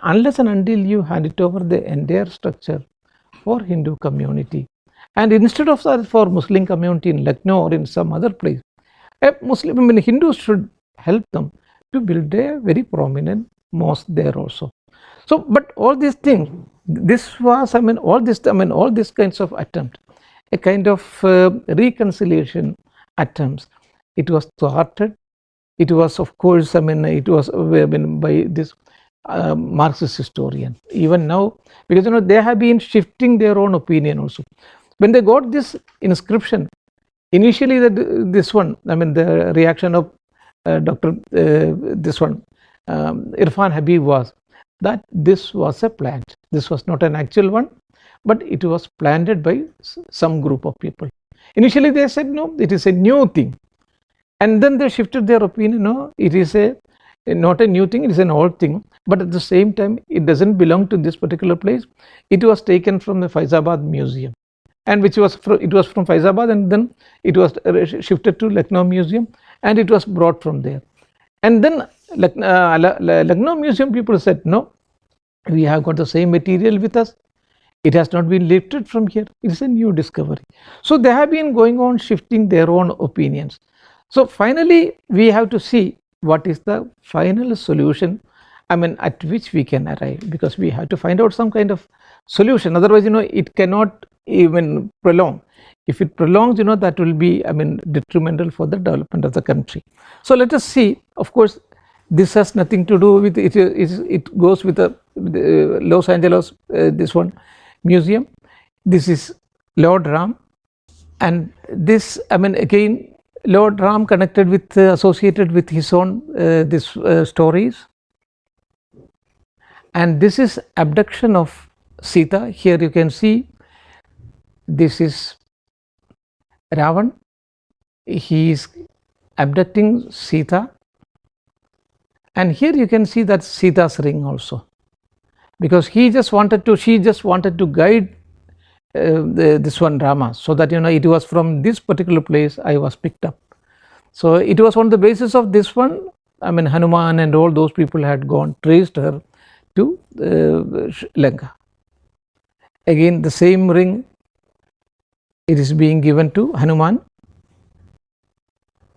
unless and until you hand it over the entire structure for Hindu community, and instead of that for Muslim community in Lucknow or in some other place, a Muslim, Hindus should help them to build a very prominent mosque there also. So, but all these things, this was, all these kinds of attempt, a kind of reconciliation attempts, it was thwarted. It was, of course, it was by this Marxist historian. Even now, because they have been shifting their own opinion also. When they got this inscription, initially this one, the reaction of Dr. This one, Irfan Habib was that this was a plant. This was not an actual one, but it was planted by some group of people. Initially they said no, it is a new thing, and then they shifted their opinion. No, it is not a new thing, it is an old thing, but at the same time it doesn't belong to this particular place. It was taken from the Faizabad museum, and it was from Faizabad, and then it was shifted to Lucknow museum, and it was brought from there. And then Lucknow museum people said no, we have got the same material with us, it has not been lifted from here, it is a new discovery. So they have been going on shifting their own opinions. So finally we have to see what is the final solution, at which we can arrive, because we have to find out some kind of solution. Otherwise, it cannot even prolong. If it prolongs, that will be, detrimental for the development of the country. So let us see. Of course, this has nothing to do with it. It goes with the Los Angeles this one museum. This is Lord Ram, and this, again, Lord Ram connected with associated with his own stories. And this is abduction of Sita. Here you can see this is Ravan. He is abducting Sita, and here you can see that Sita's ring also, because she just wanted to guide this one Rama, so that it was from this particular place I was picked up. So it was on the basis of this one, I mean Hanuman and all those people had traced her to Lanka. Again the same ring, it is being given to Hanuman.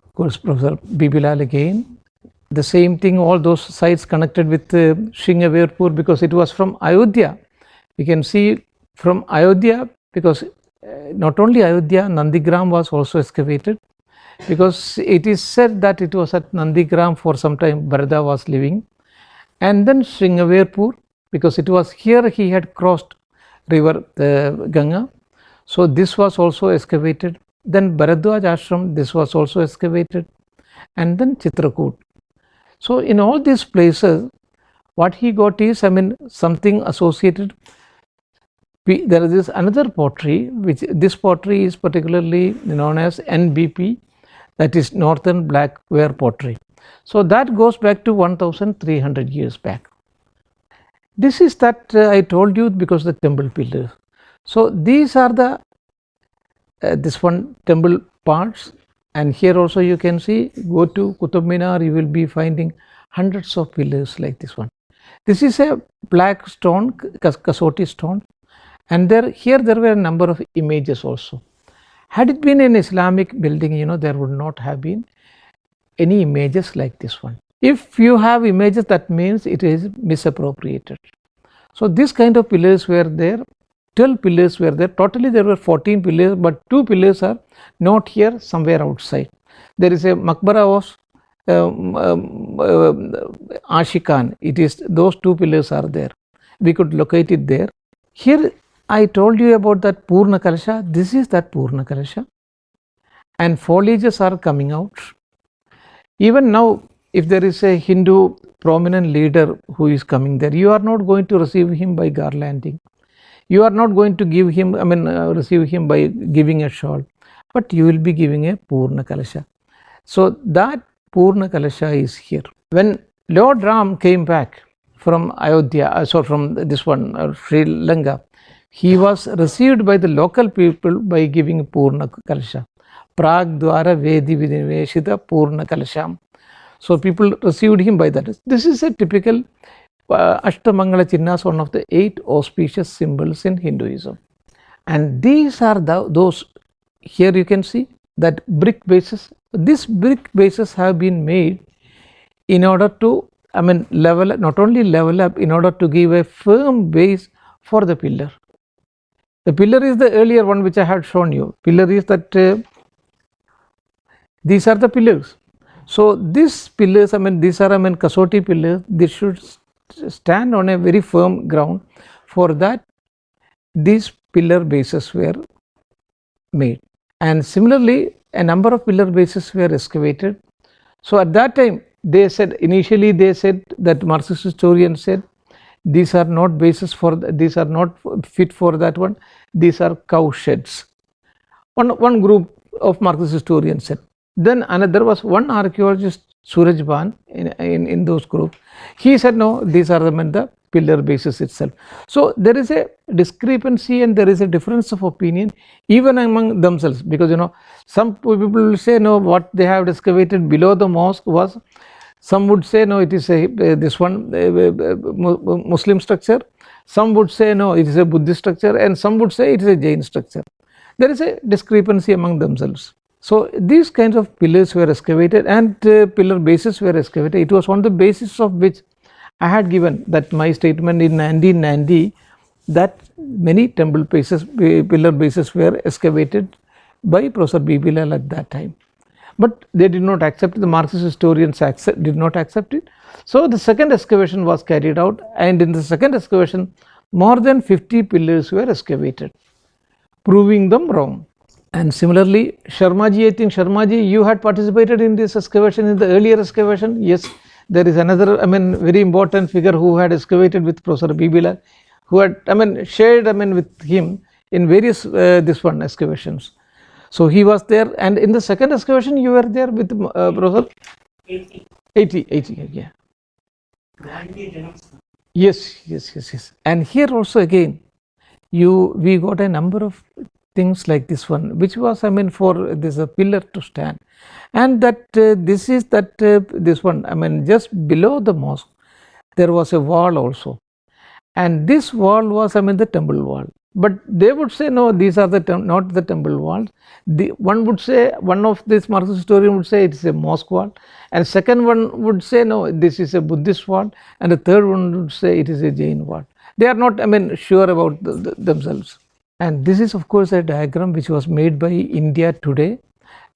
Of course, Professor B.P. Lal again, the same thing, all those sites connected with Sringaverpur, because it was from Ayodhya. We can see from Ayodhya, because not only Ayodhya, Nandigram was also excavated, because it is said that it was at Nandigram for some time Bharata was living, and then Sringaverpur, because it was here he had crossed river Ganga, so this was also excavated. Then Bharadwaj ashram, this was also excavated, and then Chitrakoot. So in all these places what he got is, I mean, something associated. There is another pottery, which this pottery is particularly known as NBP, that is Northern Blackware pottery. So that goes back to 1300 years back. This is that I told you, because the temple pillars. So these are the this one temple parts, and here also you can see, go to Qutub Minar, you will be finding hundreds of pillars like this one. This is a black stone, Kasoti stone, and here there were a number of images also. Had it been an Islamic building, there would not have been any images like this one. If you have images, that means it is misappropriated. So this kind of pillars were there. 12 pillars were there. Totally there were 14 pillars, but 2 pillars are not here, somewhere outside. There is a Maqbara of Ashikan. It is, those 2 pillars are there. We could locate it there. Here I told you about that Purna Kalasha. This is that Purna Kalasha, and foliages are coming out. Even now, if there is a Hindu prominent leader who is coming there, you are not going to receive him by garlanding. You are not going to give him, receive him by giving a shawl, but you will be giving a Purna Kalasha. So that Purna Kalasha is here. When Lord Ram came back from Ayodhya, from this one, Sri Lanka, he was received by the local people by giving Purna Kalasha. Prag Dwara Vedi Viniveshita Purna Kalasham. So people received him by that. This is a typical Ashtamangala Chinnas, one of the 8 auspicious symbols in Hinduism. And these are those, here you can see that brick bases. These brick bases have been made in order to, level, not only level up, in order to give a firm base for the pillar. The pillar is the earlier one which I had shown you. Pillar is that these are the pillars. So these pillars, these are Kasoti pillars. They should stand on a very firm ground. For that, these pillar bases were made, and similarly a number of pillar bases were excavated. So at that time they said, initially they said, that Marxist historians said, these are not bases for, these are not fit for that one, these are cow sheds. One group of Marxist historians said. Then there was one archaeologist, Suraj Ban, in those groups. He said, no, these are the pillar bases itself. So there is a discrepancy and there is a difference of opinion even among themselves, because some people will say, no, what they have excavated below the mosque was, some would say, no, it is this one Muslim structure. Some would say, no, it is a Buddhist structure, and some would say it is a Jain structure. There is a discrepancy among themselves. So these kinds of pillars were excavated, and pillar bases were excavated. It was on the basis of which I had given that my statement in 1990 that many temple bases, pillar bases were excavated by Professor B.P. Lal at that time. But they did not accept it. The Marxist historians did not accept it. So the second excavation was carried out, and in the second excavation more than 50 pillars were excavated, proving them wrong. And similarly, Sharmaji, I think Sharmaji, you had participated in this excavation, in the earlier excavation. Yes, there is another, very important figure who had excavated with Professor B.B. Lal. who had shared with him in various this one excavations. So he was there, and in the second excavation you were there with Professor 80, yeah. Yes. And here also again we got a number of things like this one, which was for this a pillar to stand, and that this one just below the mosque there was a wall also, and this wall was the temple wall. But they would say no, these are not the temple walls. One would say, one of this Marxist historian would say it is a mosque wall, and second one would say no, this is a Buddhist wall, and the third one would say it is a Jain wall. They are not sure about themselves. And this is of course a diagram which was made by India today,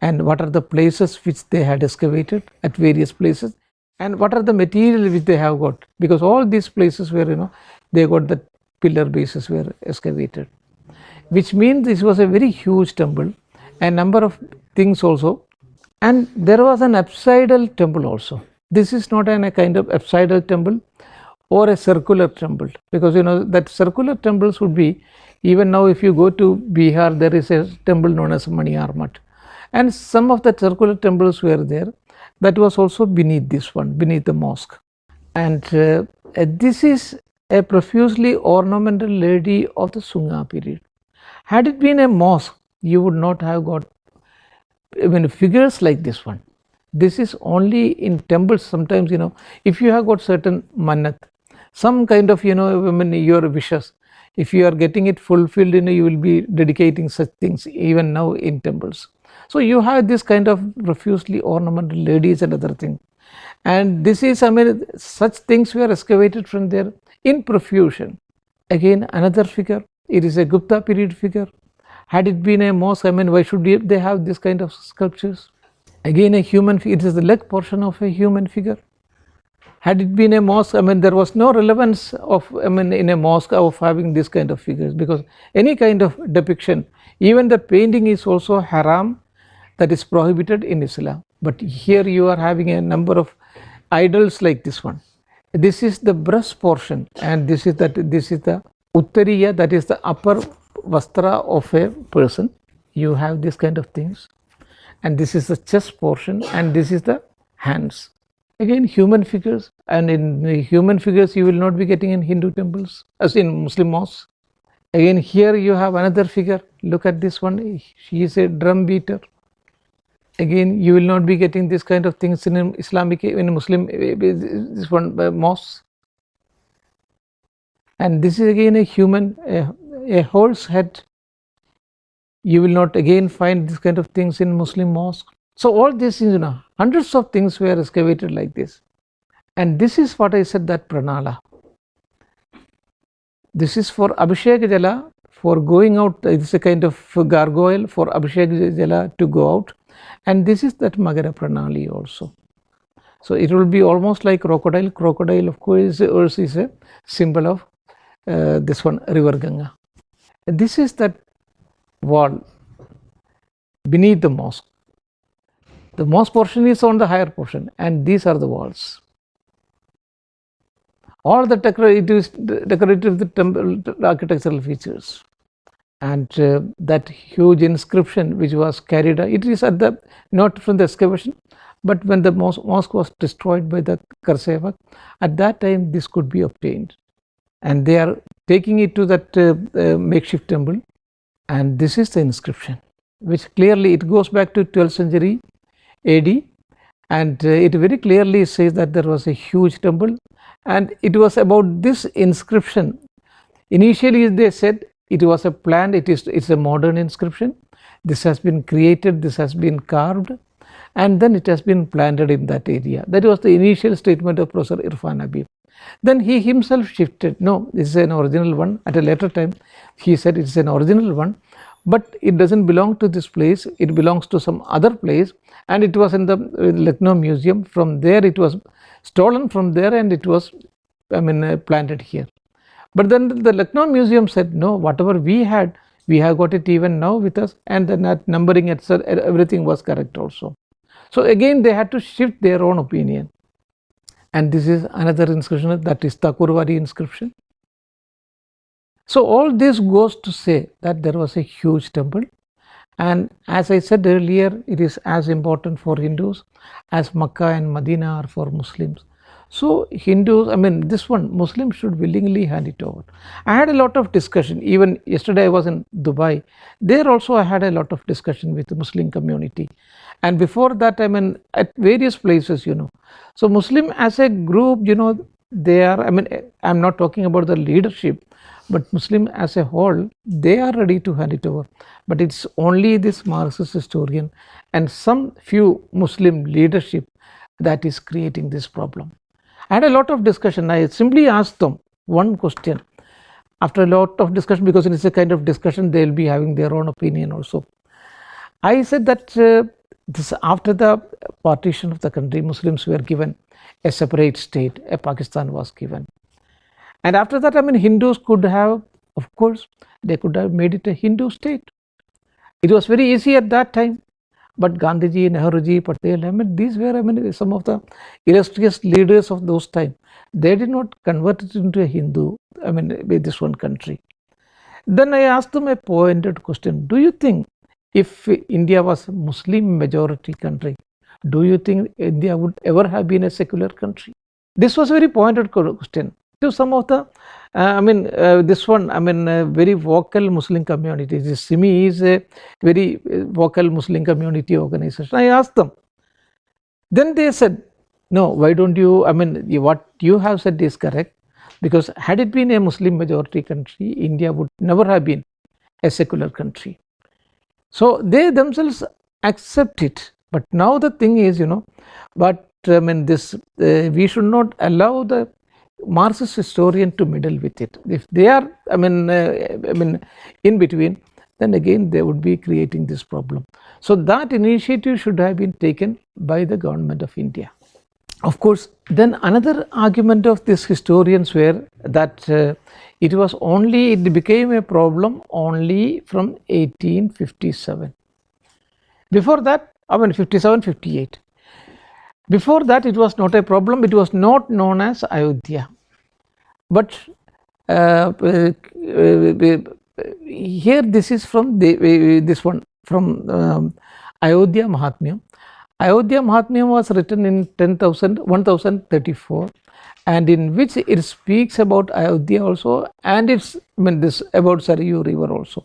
and what are the places which they had excavated at various places, and what are the material which they have got, because all these places where they got the pillar bases were excavated, which means this was a very huge temple, a number of things also. And there was an apsidal temple also. This is not a kind of apsidal temple or a circular temple, because that circular temples would be, even now if you go to Bihar, there is a temple known as Maniar Math, and some of the circular temples were there. That was also beneath this one, beneath the mosque. And this is a profusely ornamental lady of the Sunga period. Had it been a mosque, you would not have got figures like this one. This is only in temples. Sometimes if you have got certain mannat, some kind of your wishes, if you are getting it fulfilled, you will be dedicating such things even now in temples. So you have this kind of profusely ornamental ladies and other things, and this is such things were excavated from there in profusion. Again another figure, it is a Gupta period figure. Had it been a mosque, why should they have this kind of sculptures? Again a human figure, it is the leg portion of a human figure. Had it been a mosque, there was no relevance of in a mosque of having this kind of figures, because any kind of depiction, even the painting is also haram, that is prohibited in Islam. But here you are having a number of idols like this one. This is the breast portion, and this is the uttariya, that is the upper vastra of a person. You have this kind of things, and this is the chest portion, and this is the hands. Again human figures, and in human figures you will not be getting in Hindu temples as in Muslim mosques. Again here you have another figure, look at this one, she is a drum beater. Again you will not be getting this kind of things in Islamic, in Muslim, this one mosques. And this is again a human, a horse head. You will not again find this kind of things in Muslim mosque. So all these things, hundreds of things were excavated like this. And this is what I said, that pranala. This is for Abhishek Jala, for going out. It is a kind of gargoyle for Abhishek Jala to go out. And this is that Magara Pranali also. So it will be almost like crocodile. Crocodile of course is a symbol of this one, river Ganga. And this is that wall beneath the mosque. The mosque portion is on the higher portion, and these are the walls. All the decorative the temple architectural features, and that huge inscription which was carried, it is at the, not from the excavation, but when the mosque was destroyed by the Karsevak, at that time this could be obtained, and they are taking it to that makeshift temple, and this is the inscription, which clearly it goes back to 12th century AD, and it very clearly says that there was a huge temple, and it was about this inscription. Initially they said it was a planned, it's a modern inscription. This has been created, this has been carved, and then it has been planted in that area. That was the initial statement of Professor Irfan Habib. Then he himself shifted, no, this is an original one. At a later time he said it's an original one, but it doesn't belong to this place, it belongs to some other place, and it was in the Lucknow museum. From there it was stolen from there, and it was planted here. But then the Lucknow museum said no, whatever we had, we have got it even now with us, and then that numbering etc, everything was correct also. So again they had to shift their own opinion. And this is another inscription, that is Thakurwadi inscription. So all this goes to say that there was a huge temple, and as I said earlier, it is as important for Hindus as Makkah and Medina are for Muslims. So Hindus, I mean this one, Muslims should willingly hand it over. I had a lot of discussion, even yesterday I was in Dubai. There also I had a lot of discussion with the Muslim community, and before that, I mean at various places, So Muslim as a group, they are, I mean I'm not talking about the leadership, but Muslim as a whole, they are ready to hand it over. But it's only this Marxist historian and some few Muslim leadership that is creating this problem. I had a lot of discussion. I simply asked them one question. After a lot of discussion, because it is a kind of discussion, they will be having their own opinion also. I said that this after the partition of the country, Muslims were given a separate state, a Pakistan was given. And after that, I mean, Hindus could have, of course, they could have made it a Hindu state. It was very easy at that time. But Gandhiji, Nehruji, Patel, I mean, these were, I mean, some of the illustrious leaders of those time. They did not convert it into a Hindu, I mean, with this one country. Then I asked them a pointed question. Do you think if India was a Muslim majority country, do you think India would ever have been a secular country? This was a very pointed question to some of the, this one, very vocal Muslim community. This SIMI is a very vocal Muslim community organization. I asked them. Then they said, no, why don't you, what you have said is correct, because had it been a Muslim majority country, India would never have been a secular country. So they themselves accept it. But now the thing is, we should not allow the Marxist historian to meddle with it. If they are, in between, then again they would be creating this problem. So that initiative should have been taken by the government of India. Of course, then another argument of these historians were that it became a problem only from 1857. Before that, 57, 58. Before that, it was not a problem. It was not known as Ayodhya. But here, this is from this one, from Ayodhya Mahatmyam. Ayodhya Mahatmyam was written in 1034, and in which it speaks about Ayodhya also, and it's this about Sarayu river also.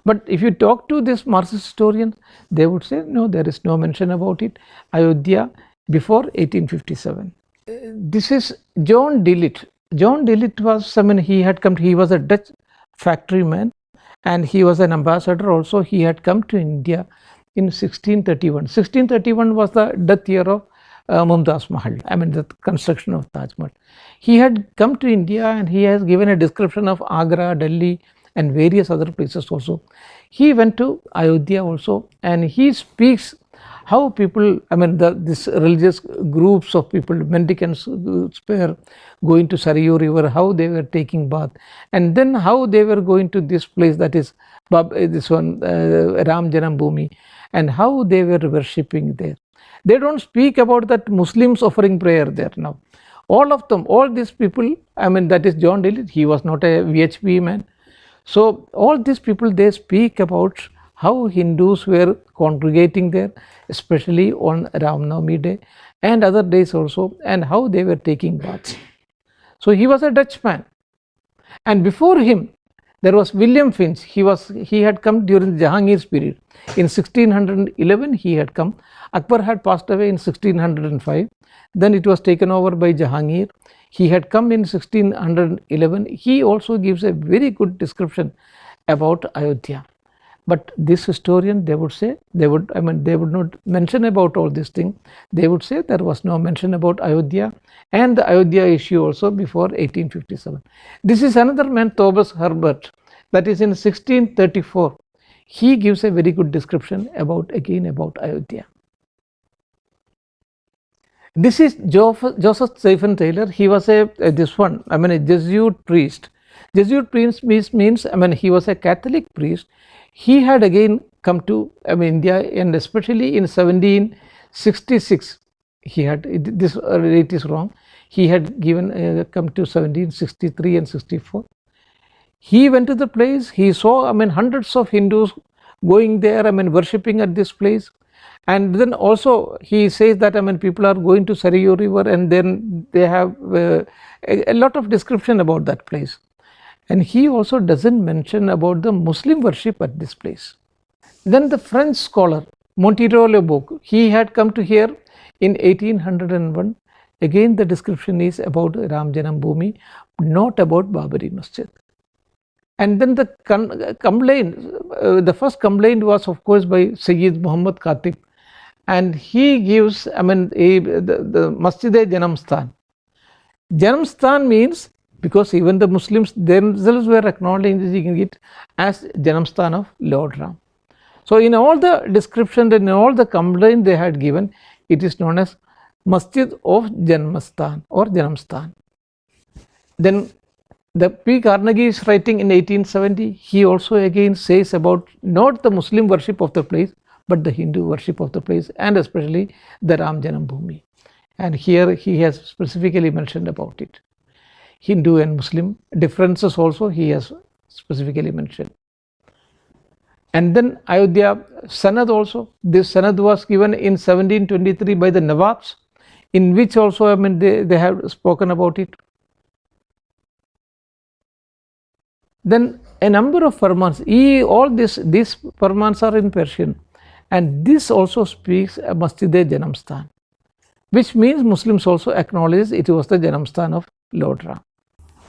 But if you talk to this Marxist historians, they would say no, there is no mention about it, Ayodhya before 1857. This is John Dillit. John Dillit was, he was a Dutch factory man, and he was an ambassador also. He had come to India in 1631. 1631 was the death year of Mumtaz Mahal, the construction of Taj Mahal. He had come to India and he has given a description of Agra, Delhi and various other places also. He went to Ayodhya also, and he speaks how people, this religious groups of people, mendicants were going to Sarayu river, how they were taking bath, and then how they were going to this place, that is Ram Janam Bhoomi, and how they were worshipping there. They don't speak about that Muslims offering prayer there now. All of them, all these people, that is John Dillit, he was not a VHP man. So all these people, they speak about how Hindus were congregating there, especially on Ram Navami day and other days also, and how they were taking baths. So he was a Dutchman, and before him there was William Finch. He had come during the Jahangir's period. In 1611 he had come. Akbar had passed away in 1605. Then it was taken over by Jahangir. He had come in 1611. He also gives a very good description about Ayodhya. But this historian, they would say, they would not mention about all these things. They would say there was no mention about Ayodhya and the Ayodhya issue also before 1857. This is another man, Thomas Herbert, that is in 1634. He gives a very good description about Ayodhya. This is Joseph Stephen Taylor. He was a Jesuit priest. Jesuit priest means he was a Catholic priest. He had again come to India, and especially in 1766 he had, this rate is wrong, he had come to 1763 and 64. He went to the place, he saw, hundreds of Hindus going there, worshipping at this place. And then also he says that people are going to Sarayu river, and then they have a lot of description about that place. And he also doesn't mention about the Muslim worship at this place. Then the French scholar Montero Le Bouc, he had come to here in 1801. Again the description is about Ram Janambhoomi, not about Babri Masjid. And then the complaint, the first complaint was of course by Sayyid Muhammad Khatib, and he gives the Masjid-e-Janamstan. Janamstan means, because even the Muslims themselves were acknowledging it as Janamstan of Lord Ram. So in all the description and in all the complaint they had given, it is known as Masjid of Janmastan or Janamstan. Then the P. Carnegie is writing in 1870, he also again says about not the Muslim worship of the place, but the Hindu worship of the place, and especially the Ram Janambhoomi. And here he has specifically mentioned about it. Hindu and Muslim differences also he has specifically mentioned. And then Ayodhya Sanad also, this Sanad was given in 1723 by the Nawabs, in which also they have spoken about it. Then a number of farmans, all these farmans are in Persian, and this also speaks a Masjid-e-Janamstan, which means Muslims also acknowledge it was the Janamstan of Lord Ram.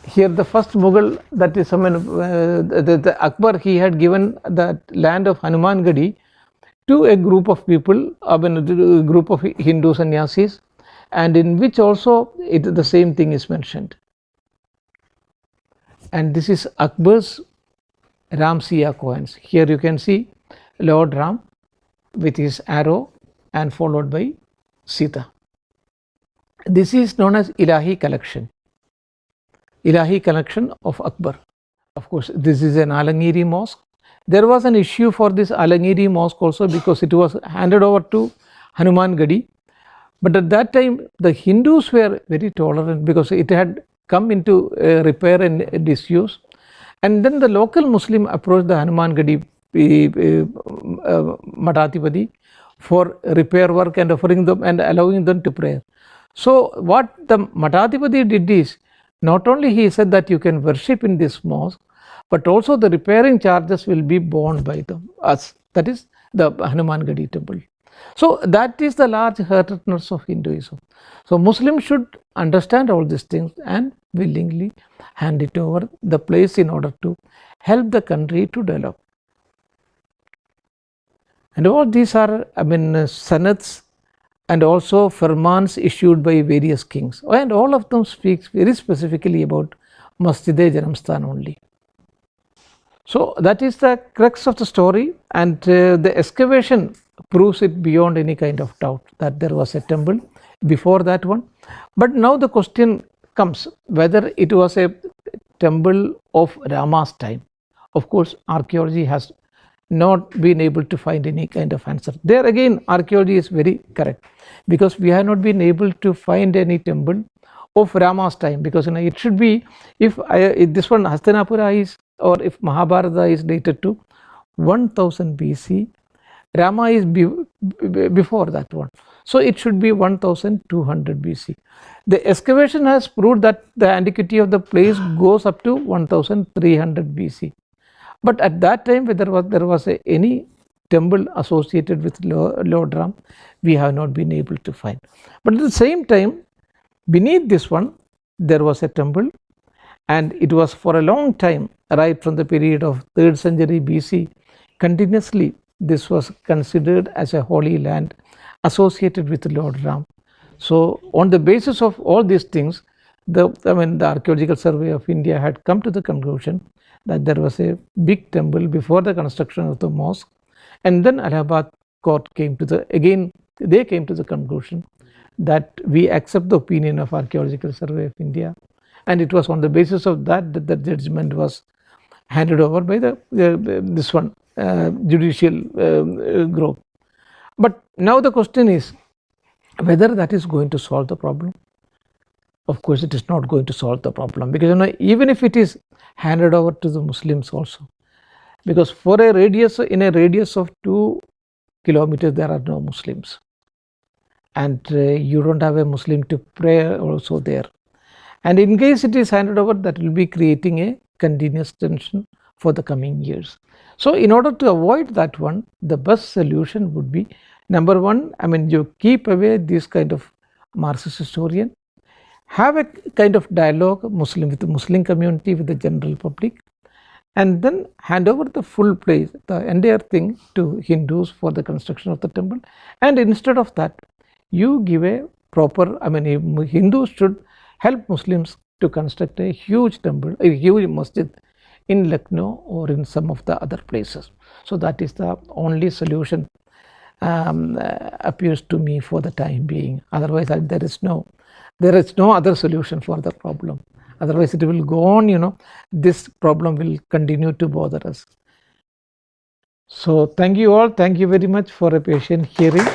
Here the first Mughal, that is the Akbar, he had given that land of Hanuman Gadi to a group of people, a group of Hindu sannyasis, and in which also the same thing is mentioned. And this is Akbar's Ram Siya coins. Here you can see Lord Ram with his arrow and followed by Sita. This is known as Ilahi collection. Ilahi collection of Akbar. Of course, this is an Alangiri mosque. There was an issue for this Alangiri mosque also, because it was handed over to Hanuman Gadi. But at that time, the Hindus were very tolerant, because it had come into repair and disuse. And then the local Muslim approached the Hanuman Gadi Matathipati for repair work and offering them and allowing them to pray. So what the Matathipati did is, not only he said that you can worship in this mosque, but also the repairing charges will be borne by us, that is the Hanuman Gadi temple. So that is the large heartedness of Hinduism. So Muslims should understand all these things and willingly hand it over the place in order to help the country to develop. And all these are sanads and also firmans issued by various kings, and all of them speaks very specifically about Masjid-e-Janamstan only. So that is the crux of the story, and the excavation proves it beyond any kind of doubt that there was a temple before that one. But now the question comes whether it was a temple of Rama's time. Of course, archaeology has not been able to find any kind of answer. There again, archaeology is very correct, because we have not been able to find any temple of Rama's time, because it should be, if this one Hastinapura is, or if Mahabharata is dated to 1000 BC, Rama is before that one, so it should be 1200 BC. The excavation has proved that the antiquity of the place goes up to 1300 BC. But at that time, whether there was any temple associated with Lord Ram, we have not been able to find. But at the same time, beneath this one, there was a temple, and it was for a long time, right from the period of 3rd century BC, continuously this was considered as a holy land associated with Lord Ram. So on the basis of all these things, the Archaeological Survey of India had come to the conclusion that there was a big temple before the construction of the mosque, and then Allahabad court came to the conclusion that we accept the opinion of Archaeological Survey of India, and it was on the basis of that the judgment was handed over by this one judicial group. But now the question is whether that is going to solve the problem. of course it is not going to solve the problem, because even if it is handed over to the Muslims also, because for a radius, in a radius of 2 kilometers there are no Muslims, and you don't have a Muslim to pray also there, and in case it is handed over, that will be creating a continuous tension for the coming years. So in order to avoid that one, the best solution would be, number one, you keep away this kind of Marxist historian, have a kind of dialogue with the Muslim community, with the general public, and then hand over the full place, the entire thing, to Hindus for the construction of the temple. And instead of that, you give a proper, Hindus should help Muslims to construct a huge temple, a huge masjid in Lucknow or in some of the other places. So that is the only solution appears to me for the time being. Otherwise there is no other solution for the problem. Otherwise it will go on, this problem will continue to bother us. So thank you all, thank you very much for a patient hearing.